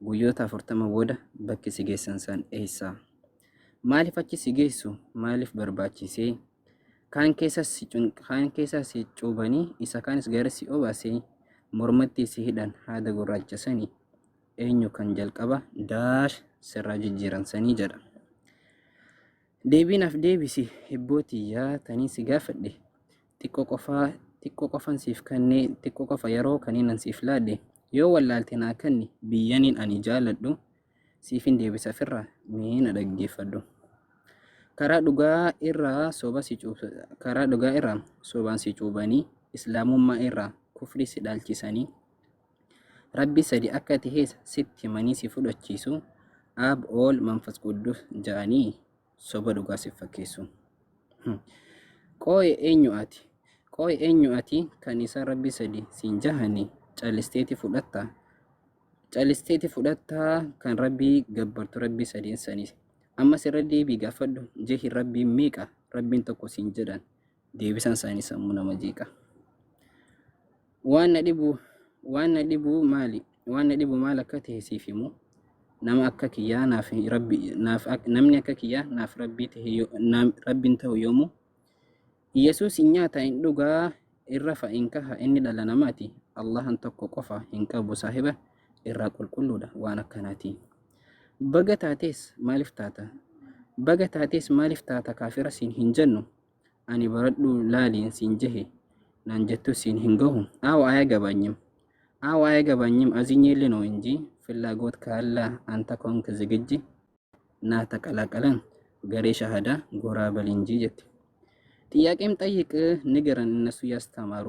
guyyoota 40 booda bakki si geessan san eessa maaliif achi si geessu maaliif barbaachisee kaan keessa si cuubanii isa kaanis gara si obaasee mormatti si hidhan haada gurraachasanii eenyu kan jalqaba daash sirraa jijjiiransanii jedha. Deebiinaaf deebisi hibbootii yaatanii si gaafadhe xiqqoo qofan siif kennee xiqqoo qofa yeroo kaniinan siif laadhe yoo wallaalte naa kenni biyyaniin ani jaaladhu siifin deebisa firraa mee na dhaggeeffadhu. Karaa dhugaa irraa sobaan si cuubanii islaamummaa irraa kufri si dhaalchisanii rabbi sadi akka tahees sitti himanii si fudhachiisu aab ool manfas quddus ja'anii soba dhugaa si fakkeessu. Qooye eenyu ati kan isaan rabbi sadi siin jahanii callisteeti fudhattaa kan rabbii gabbartu rabbi sadiin sanis. Ammas irra deebii gaafadhu jehi rabbiin meeqa rabbiin tokko siin jedhan deebisan isaanii sammuu nama jeeqa. Waan na dhibu maal akka ta'e siif himu namni akka kiyyaa naaf rabbiin ta'u yoomuu Yesuus hin nyaata hin dhugaa irra fa'in kaha inni dhala namaati Allahan tokko qofa hin qabu saahiba irraa qulqulluudha waan akkanaati. Baga taatees maaliif taata kaafira siin hin jennu ani baradhu laaliin siin jehe naan jettu siin hin gahu አያ ገባኝም አዝኜል ነው እንጂ ፍላጎት ካለ አንተ ኮንክ ዝግጅ ና ተቀላቀለን ገሬ ሻሃዳ ጎራ በል እንጂ ጀት ጥያቄም ጠይቅ ንገረን እነሱ ያስተማሩ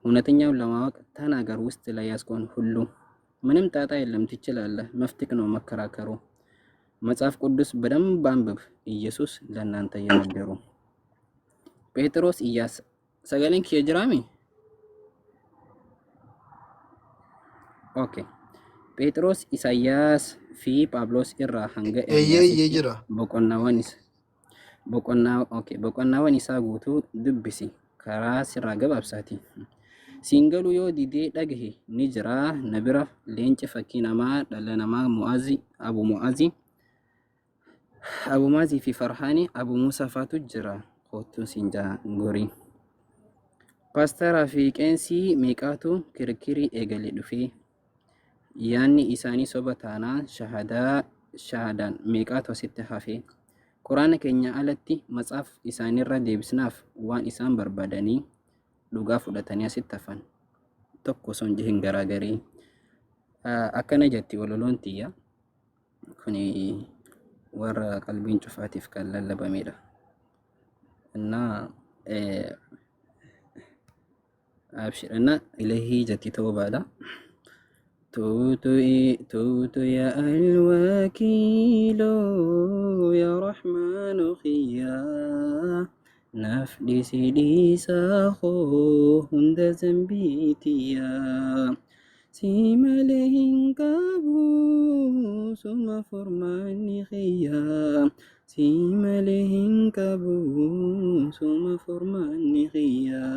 እውነተኛውን ለማወቅ ተናገር ውስጥ ላይ ያስቆን ሁሉ ምንም ጣጣ የለም ትችላለህ መፍትክ ነው መከራከሩ መጽሐፍ ቅዱስ በደንብ አንብብ ኢየሱስ ለእናንተ የነገሩ ጴጥሮስ ኢያስ ሰገለን ከጅራሚ ኦኬ ጴጥሮስ ኢሳያስ ፊ ጳውሎስ ኢራ ሀንገ jira. boqonnaawwan isaa guutuu dubbisi karaa sirraa gabaabsaati. Siingaluu yoo didee dhagahe ni jira na bira leenci fakkii namaa dhala namaa Abu Muazii fi Farhaanii Abu Muusaa faatu jira kootuun siinjaa gorii. Paasteraa fi qeensii meeqaatu kirkirii eegalee dhufee yaanni isaanii soba taanaa shahadaan meeqaatu asitti hafee. Quraana keenya alatti matsaaf isaanirra deebisnaaf waan isaan barbaadanii dhugaa fudhatanii asitti hafan tokko son jihin garaagarii akkana jetti waloloon tiyya kuni warra qalbiin cufaatiif kan lallabamedha. Innaa abshirana ilahii jetti ta'uu baadha. توتو يا الوكيل يا رحمن خيا نفدي سيدي ساخو هند زنبيتيا سيمالهن كابو ثم فرماني خيا سيمالهن كابو ثم فرماني خيا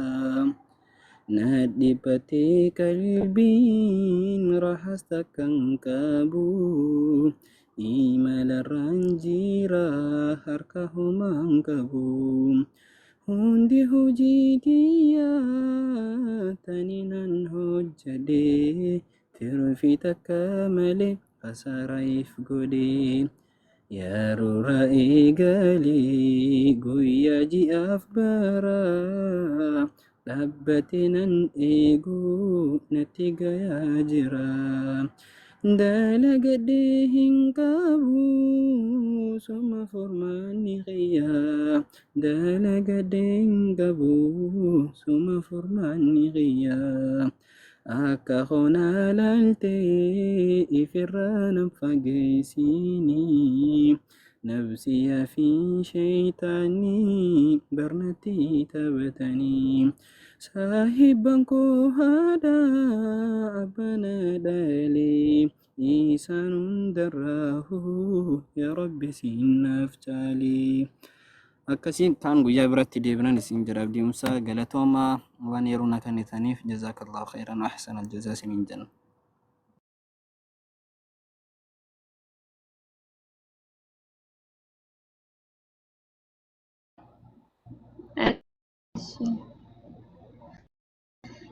Nadipati kalbin rahastakan kabu Imalarran jira harka humang kabu Hundi hujidiya taninan hojjade Firfita kamale asaraif gode Yarura egali guyya ji'af bara dhabbatinan eeguu natti gayaa jira dalagadhee hin qabu soma furmaanni qiyyaa dalagadhee hin qabu soma furmaanni qiyyaa akka honaa laaltee ifirraa nan fageessinii nafsiyaa fi shaytaanii barnatti taphatanii saahiban koo haadha abbana dhalee isaan hundarraahu yaa rabbi siinaaf caalee. Akkasiin taan guyyaa biratti deebinan isin jiraaf deemsa galatoomaa waan yeroo na kennitaniif jazaakallahu khairan wa ahsanal jazaa isiniin jenna.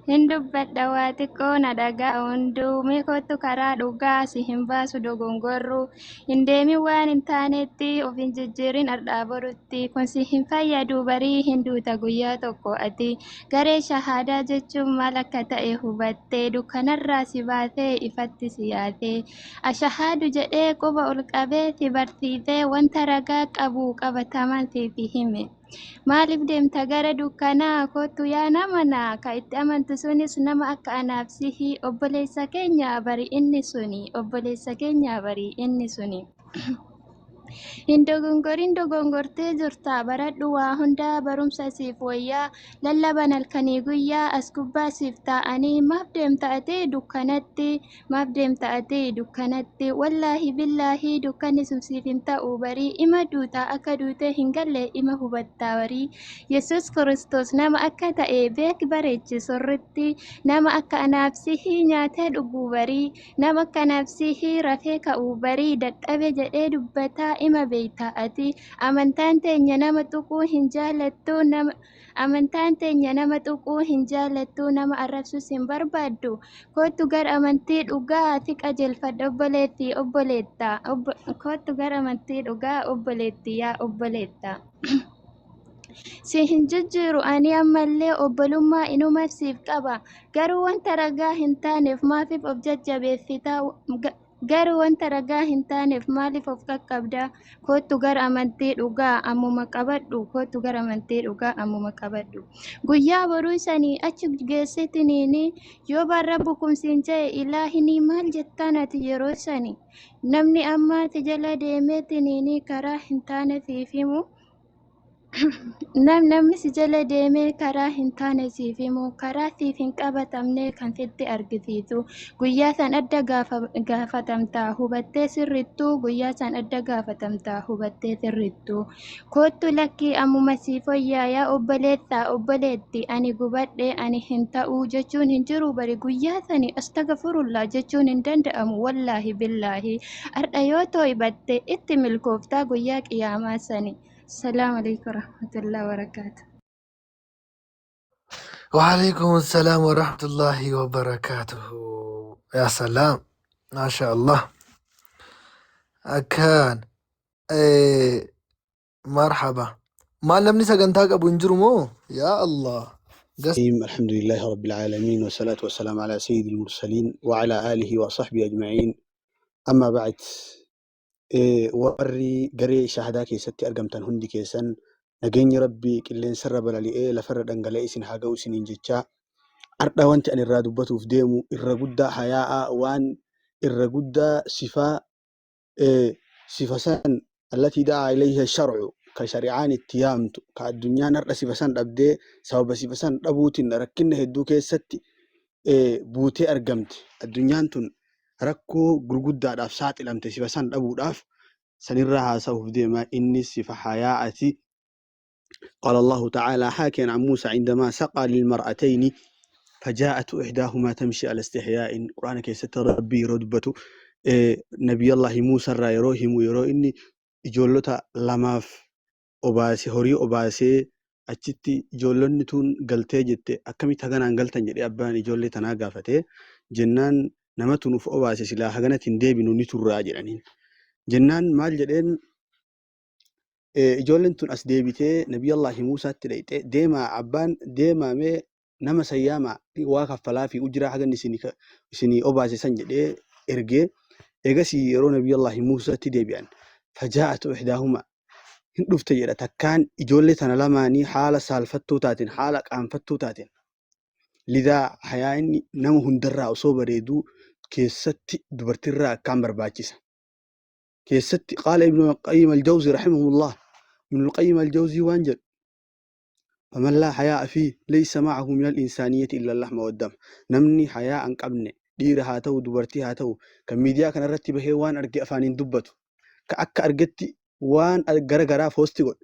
Hin dubbadha waa xiqqoo na dhaga'a hunduu mee kottu karaa dhugaa si hin baasu dogongorru hin deemin waan hin taanetti of hin jijjiirin har'aa borutti kun si hin fayyadu barii hin duuta guyyaa tokko ati garee shahaadaa jechuun maal akka ta'e hubattee dukkanarraa si baatee ifatti si yaatee ashahaadu jedhee quba ol qabee si barsiisee wanta ragaa qabu qabataman siif hime. Maaliif deemta gara dukkanaa kottu yaa nama naa ka itti amantu sunis nama akka anaaf sihi obboleessa keenya bari inni suni obboleessa keenya bari inni suni. Hin dogongorin dogongortee jirta baradhu waa hundaa barumsa siif wayyaa lallaban halkanii guyyaa as gubbaa siif taa'anii maaf deemta atee dukkanatti maaf deemta atee dukkanatti wallaahi billaahi dukkanni sun siif hin ta'u barii ima duutaa akka duutee hin galle ima hubattaa barii Yesus Kiristoos nama akka ta'e beek bareechi sorritti nama akka anaaf sihii nyaatee dhuguu barii nama akka anaaf sihii rafee ka'uu barii dadhabe jedhee dubbataa ima beektaa ati amantaan teenya nama tuquu hin jaalattu amantaan teenya nama tuquu hin jaalattu nama arrabsus hin barbaaddu kottu gara amantii dhugaa ati qajeelfadha obboleetti obboleetta kottu gara amantii dhugaa obboleetti yaa obboleetta. Si hin jijjiiru ani ammallee obbolummaa inumaaf siif qaba garuu wanta ragaa hin taaneef maafiif of jajjabeessitaa garuu wanta ragaa hin taaneef maaliif of qaqqabda kottu gara amantii dhugaa ammuma qabadhu kottu gara amantii dhugaa ammuma qabadhu guyyaa boruu sanii achi geessitiniini yoo barra bukumsiin jee ilaahinii maal jettaan ati yeroo sanii namni ammaati jala deemeetiniini karaa hin taane siif himu namni si jala deemee karaa hin taane siif himu karaa siif hin qabatamne kan sitti argisiisu guyyaa san adda gaafatamtaa hubattee sirrittuu guyyaa san adda gaafatamtaa hubattee sirrittuu kottu lakkii ammuma siif wayyaa yaa obboleettaa obboleetti ani gubadhee ani hin ta'uu jechuun hin jiru bari guyyaa sani astagfirullaa jechuun hin danda'amu wallaahi billaahi har'a yoo tooybatte itti milkooftaa guyyaa qiyaamaa sani. السلام عليكم ورحمة الله وبركاته. وعليكم السلام ورحمة الله وبركاته. يا سلام ما شاء الله. أكان مرحبا ما لم نسجنتاك أبو نجرمو يا الله الحمد لله رب العالمين والصلاة والسلام على سيد المرسلين وعلى آله وصحبه أجمعين أما بعد warri garee shahadaa keessatti argamtan hundi keessan nageenyi rabbii qilleensarra balali'ee lafarra dhangala'ee isin haa ga'u isiniin jechaa har'a wanti ani irraa dubbatuuf deemu irra guddaa hayaa'aa waan irra guddaa sifa san allatii da'a ilayha shar'u ka shari'aan itti yaamtu ka addunyaan har'a sifa san dhabdee sababa sifa san dhabuutiin rakkinna hedduu keessatti buutee argamte addunyaan tun rakkoo gurguddaadhaaf saaxilamte sifa san dhabuudhaaf sanirraa haasa'uuf deema inni sifa hayaa'ati. قال الله تعالى حاكيا عن موسى عندما سقى للمرأتين فجاءت إحداهما تمشي على استحياء قرآن كيست ربي ردبته نبي الله موسى را يروهم ويرو إني إجولتا لماف أباسي هوري أباسي أجتي إجولون تون قلتي جت أكمي تغنى عن قلتن جدي أبان إجولي تناقافته جنان نمتون في أباسي سلا هغنى تنديبن ونتر راجرانين جنان مال جدين إجولن تون أس ديبته نبي الله موسى تليته ديما عبان ديما مي نما سياما واقف فلا في أجرا حاجة سني أباسي سنجدي إرجع إجاسي يرون نبي الله موسى تديبيان فجاءت إحداهما هندفت جرا تكان إجولة تنلماني حالة سالفتو تاتين حالة أنفتو تاتين لذا حياني نمو هندرا أصوب ريدو كيست دبرترا كامبر باجيسا كيست قال ابن القيم الجوزي رحمه الله من القيم الجوزي وانجل فمن لا حياء فيه ليس معه من الإنسانية إلا اللحم والدم نمني حياء قبني دير هاتو دبرتي هاتو كميديا كان رتب هيوان أرجع فانين دبتو كأك أرجتي وان أرجع فوستي قول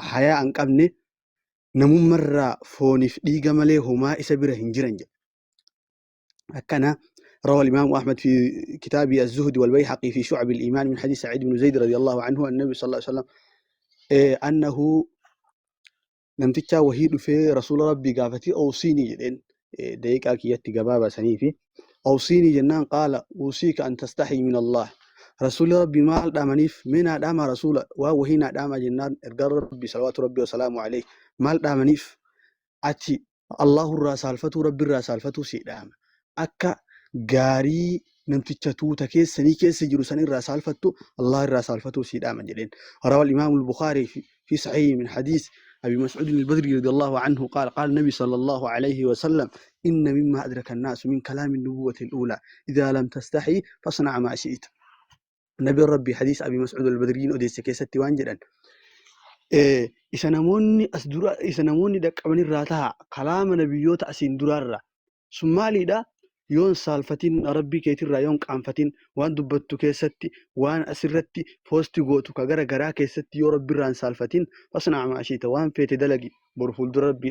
حياء قبني نمو مرة فوني في ديجا ملي هما إسبره هنجرنج أكنا روى الإمام أحمد في كتاب الزهد والبيهقي في شعب الإيمان من حديث سعيد بن زيد رضي الله عنه النبي صلى الله عليه وسلم أنه نمتجا وهيد في رسول ربي قافتي أوصيني جدين دقيقة كيتي قبابة سنيفي أوصيني جنان قال أوصيك أن تستحي من الله رسول ربي ما دامنيف من دام رسول وهنا دام جنان ارجع ربي صلوات ربي وسلامه عليه ما دامنيف أتي الله الرسال فتو ربي الرسال فتو سيدام أكا غاري نمتشتو تكيس سني كيس جلوسني الرسال فتو الله الرسال فتو سيدام جلين روى الإمام البخاري في صحيح من حديث أبي مسعود البدري رضي الله عنه قال النبي صلى الله عليه وسلم إن مما أدرك الناس من كلام النبوة الأولى إذا لم تستحي فاصنع ما شئت نبي ربي حديث أبي مسعود البدري أوديس كيستي وانجرا إسناموني أسدرا إسناموني دك أبني راتها كلام نبيوت أسين درارا سمالي دا يون سالفتين ربي كيتر يون قانفتين وان دبتو كيستي وان أسرتي فوستي غوتو كغرا غرا كيستي يو ربي ران سالفتين فاصنع ما شئت وان فيت دلقي برفول در ربي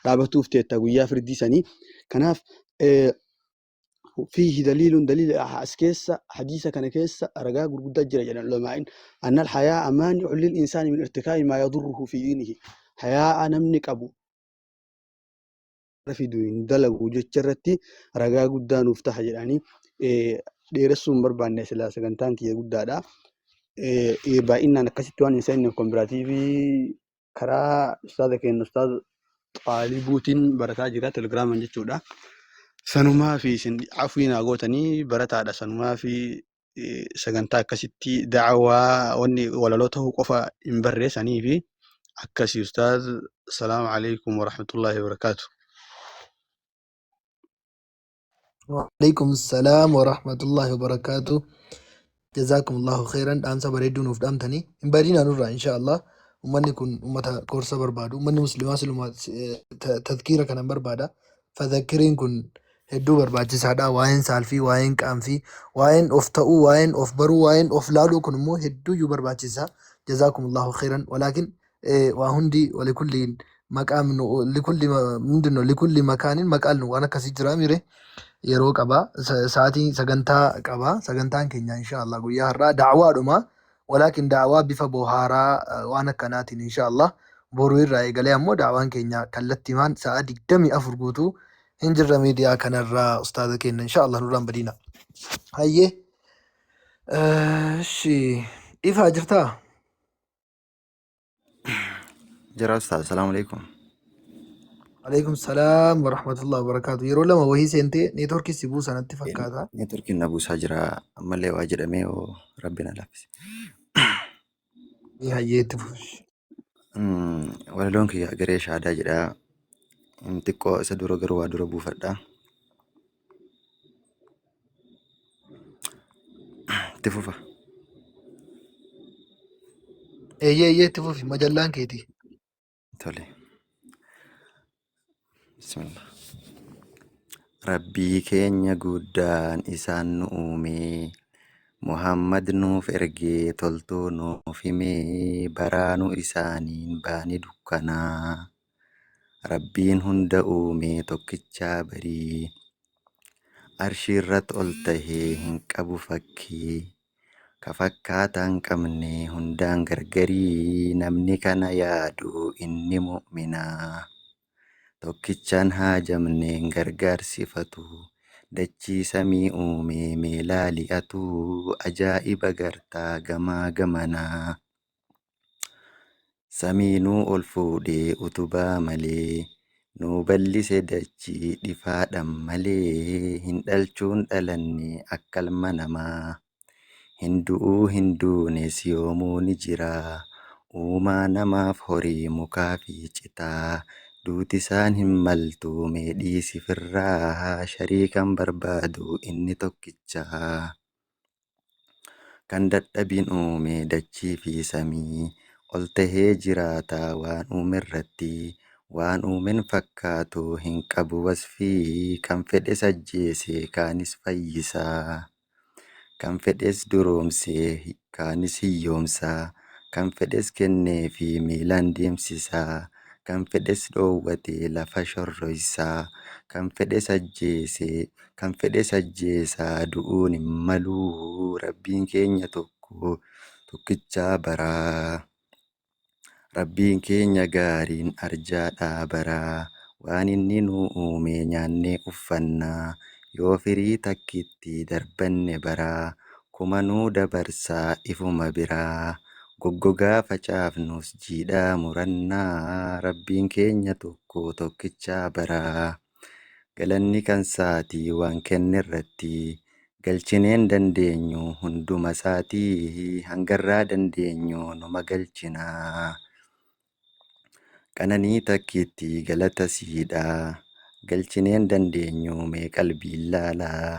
دابتو فتيتا ويا فردي سني كناف فيه دليل أسكيس حديثة كان كيس رجاء جرود جرى لما أن الحياء مانع للإنسان من ارتكاب ما يضره في دينه حياء نمنك أبو في دين دلق وجتشرتي رجاء جدا نفتح يعني درسهم بربع الناس لا سكنتان كي جدا دا بإننا نكسيت وان إنسان كومبراتيفي كرا أستاذ كين أستاذ طالبوتين بركة جرا تلجرام من جتشودا سنما في عفوين أقوتني برتا سنما في سجنتا كسيتي دعوة وني ولا لوته قفا إمبرس أني في أكسي أستاذ السلام عليكم ورحمة الله وبركاته. وعليكم السلام ورحمة الله وبركاته. جزاكم الله خيرا. أنسى بريدون وفدامتني إن برينا نورا إن شاء الله. ومن يكون أمتا كورسا بربادو ومن مسلمات تذكيرا كان بربادا فذكرين كن hedduu barbaachisaadha. Waa'een saalfii, waa'een qaanfii, waa'een of ta'uu, waa'een of baruu, waa'een of laaluu kun immoo hedduuyyuu barbaachisa. Jazaakumullahu khairan. Walaakin waa hundi walikulli maqaan likulli makaanin maqaan waan akkasii jira mire yeroo qaba. Sa'aatii sagantaa qaba. Sagantaan keenya inshaallah guyyaa har'aa da'awaadhuma. Walaakin da'awaa bifa bohaaraa waan akkanaatiin inshaallah boruu irraa eegalee ammoo da'awaan keenya kallattiimaan sa'a 24 guutuu hinjirra miidiyaa kanarraa ustaaza keenya inshaallah nurraan badina. Hayyee ifaa jirtaa? جرى أستاذ السلام عليكم. عليكم السلام ورحمة الله وبركاته. يرو لما وهي سنتي نيتوركي سيبو سنتي فكاتا نترك النبو ساجرا أما اللي واجر أمي وربنا لافس هاي تفوش ولا لونك يا قريش عدا جرا انتقو سدورو قروا دورو بوفردا تفوفا ايه تفوفي مجلان كيتي تولي بسم الله ربي كينيا قدان إسان نؤمي محمد نوف إرجي تلتو نوف مي برانو إسانين باني دكنا ربين هند أومي توكيتشا بري أرشيرت ألتهي هنك أبو فكي كفكاتان كمني هندان غرغري نمني كان يادو إني مؤمنا tokkichaan haajamneen gargaarsifatu dachii samii uume meelaali'atu ajaa'iba gartaa gamaa gamanaa samiinuu ol fuudhee utubaa malee nuu bal'ise dachii dhifaadhaan malee hin dhalchuun dhalanne akka ilma namaa hin du'uu hin duunes yoomuu ni jira uumaa namaaf horii mukaa fi citaa duuti isaan hin maltu meedhii sifirraa shariikan barbaadu inni tokkicha kan dadhabin uume dachii fi samii ol tahee jiraata waan uume irratti waan uumen fakkaatu hin qabu wasfii kan fedhes ajjeese kaanis fayyisaa kan fedhes duroomsee kaanis hiyyoomsaa kan fedhes kennee fi miilaan deemsisaa kan fedhes dhoowwatee lafa shorroysaa kan fedhes ajjeesaa du'uun hin maluu rabbiin keenya tokkichaa baraa rabbiin keenya gaariin arjaadhaa baraa waan inni nu uume nyaannee uffannaa yoo firii takkitti darbanne baraa kuma nuu dabarsaa ifuma biraa goggogaa facaafnus jiidhaa murannaa rabbiin keenya tokko tokkichaa baraa galanni kan saatii waan kenne irratti galchineen dandeenyu hunduma isaatii hangarraa dandeenyu numa galchinaa. Qananii takkiitti galata siidhaa galchineen dandeenyu mee qalbiin laalaa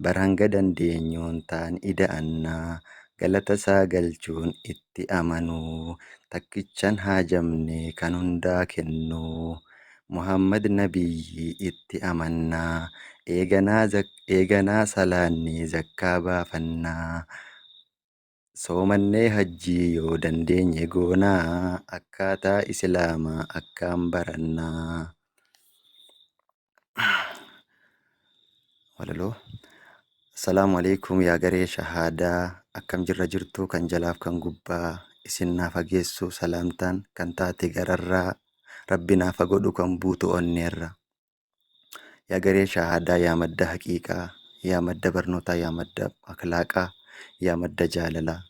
bara hanga dandeenyuun taan ida'annaa galata isaa galchuun itti amanuu takkichan haajamne kan hundaa kennuu Muhammad Nabiyyi itti amannaa eeganaa salaannee zakkaa baafannaa. Soomannee hajjii yoo dandeenye goonaa akkaataa islaamaa akkaan barannaa. Walaloo. Assalaamu alaikum yaa garee shahaadaa akkam jirra jirtu kan jalaaf kan gubbaa isin naaf fageessu salaamtaan kan taate gararraa rabbi naaf godhu kan buutu onneerra. Yaa garee shahaadaa yaa madda haqiiqaa yaa madda barnootaa yaa madda akhlaaqaa yaa madda jaalalaa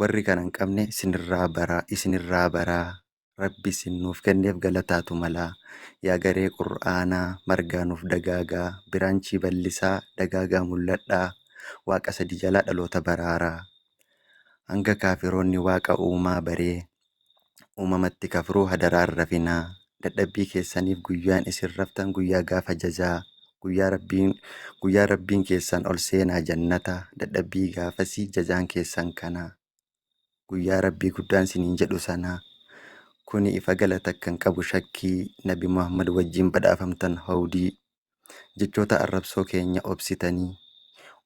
warri kana hin qabne isinirraa baraa rabbi isin nuuf kenneef galataatu malaa yaa garee qur'aanaa margaa nuuf dagaagaa biraanchii bal'isaa dagaagaa mul'adhaa waaqa sadi jalaa dhaloota baraaraa hanga kaafiroonni waaqa uumaa baree uumamatti kafruu hadaraan rafinaa dadhabbii keessaniif guyyaan isin raftan guyyaa gaafa jazaa guyyaa rabbiin keessan ol seenaa jannata dadhabbii gaafasii jazaan keessan kana guyyaa rabbii guddaan siniin jedhu sana kuni ifa galata kan qabu shakkii nabi Muhammad wajjin badhaafamtan hawdii jechoota arrabsoo keenya obsitanii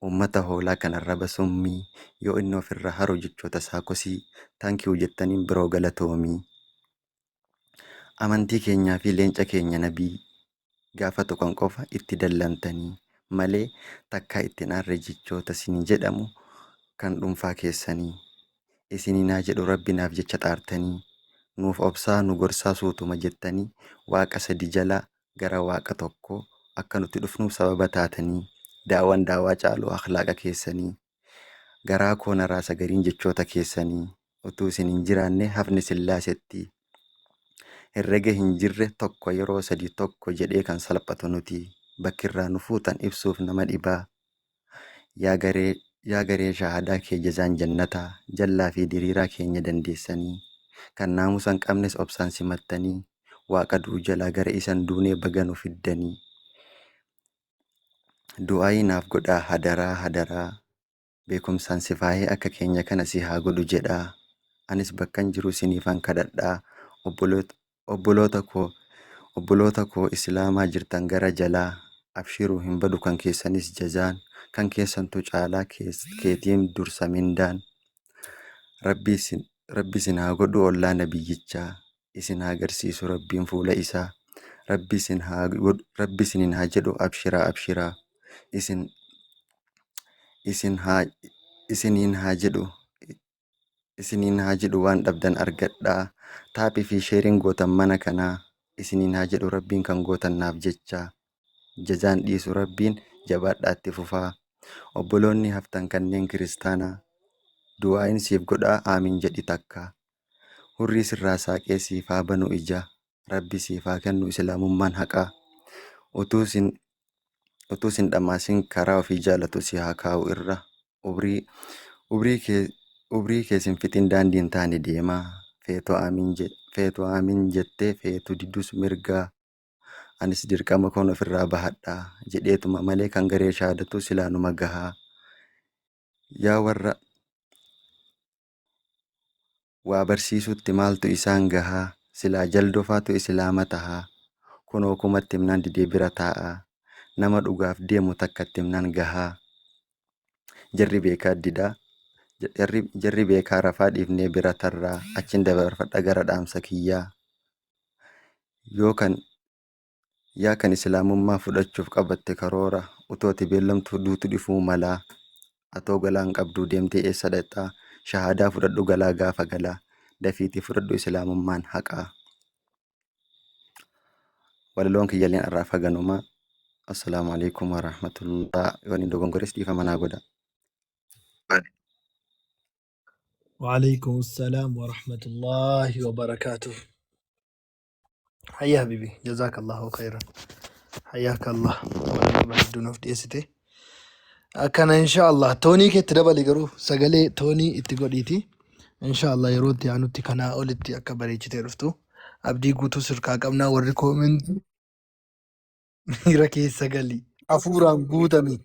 uummata hoolaa kan arraba summii yoo inni ofirra haru jechoota isaa kosii taankii jettaniin biroo galatoomii amantii keenyaa fi leenca keenya nabii gaafa tokkon qofa itti dallantanii malee takkaa ittiin aarre jechoota isinii jedhamu kan dhuunfaa keessanii isinii naa jedhu rabbinaaf jecha xaartanii nuuf obsaa nu gorsaa suutuma jettanii waaqa sadi jala gara waaqa tokko akka nuti dhufnuuf sababa taatanii daawwan daawaa caaluu akhlaaqa keessanii garaa koonarraa sagariin jechoota keessanii utuu isin hin jiraanne hafni sillaasetti herrega hin jirre tokko yeroo sadii tokko jedhee kan salphatu nuti bakkirraa nu fuutan ibsuuf nama dhibaa yaa garee shahaadaa kee jazaan jannataa jallaa fi diriiraa keenya dandeessanii kan naamusa hin qabnes obsaan simattanii waaqa du'u jalaa gara isan duunee baga nu fiddanii du'aayi naaf godhaa hadaraa beekumsaan sifaayee akka keenya kana si haa godhu jedhaa anis bakkan jiru isiniifan kadhadhaa obboloota koo islaamaa jirtan gara jalaa abshiruu hin badu kan keessanis jazaan kan keessantu caalaa keetiin dursa mindaan rabbi isin haa godhu ollaa nabiyyichaa isin haa agarsiisu rabbiin fuula isaa rabbi isiniin haa jedhu abshiraa isiniin haa jedhu waan dhabdan argadhaa taapii fi sheeriin gootan mana kanaa isiniin haa jedhu rabbiin kan gootan naaf jechaa jazaan dhiisu rabbiin jabaadhaatti fufaa obboloonni haftan kanneen kiristaanaa du'aayin siif godhaa aamiin jedhi takka hurrii sirraa saaqee siif haa banu ija rabbi siif haa kennu islaamummaan haqaa utuu isin dhammaasin karaa ofii jaalatu si haa kaa'u irra ubrii keessin fixin daandiin taane deemaa feetoo aamiin jettee feetuu didus mirgaa anis dirqama koon ofirraa bahadhaa jedheetuma malee kan garee shahaadatu silaanuma gahaa yaa warra waa barsiisutti maaltu isaan gahaa silaa jaldofaatu islaama tahaa kunoo kumatti himnaan didee bira taa'aa nama dhugaaf deemu takkatti himnaan gahaa jarri beekaa rafaa dhiifnee bira tarraa achiin dabarfadha gara dhaamsa kiyyaa yaa kan islaamummaa fudhachuuf qabatte karoora utooti beellamtuu duutu dhifuu malaa atoo galaan qabduu deemtee eessa dhaqxaa shahaadaa fudhadhu galaa gaafa galaa dafiitii fudhadhu islaamummaan haqaa. walaloon kiyyalleen irraa faganuma. Assalaamu alaikum warahmatullah. Yoon dogongores dhiifama naa godha. وعليكم السلام ورحمة الله وبركاته. حيا حبيبي جزاك الله خيرا. حياك الله ولا بدون افتيستي أكن إن شاء الله توني كي تدبل يقرو سجلي توني اتقوليتي إن شاء الله يرد يعني تكنا أولتي أكبري تيرفتو أبدي قوتو سركا قمنا وريكم من ركي سجلي أفورا قوتني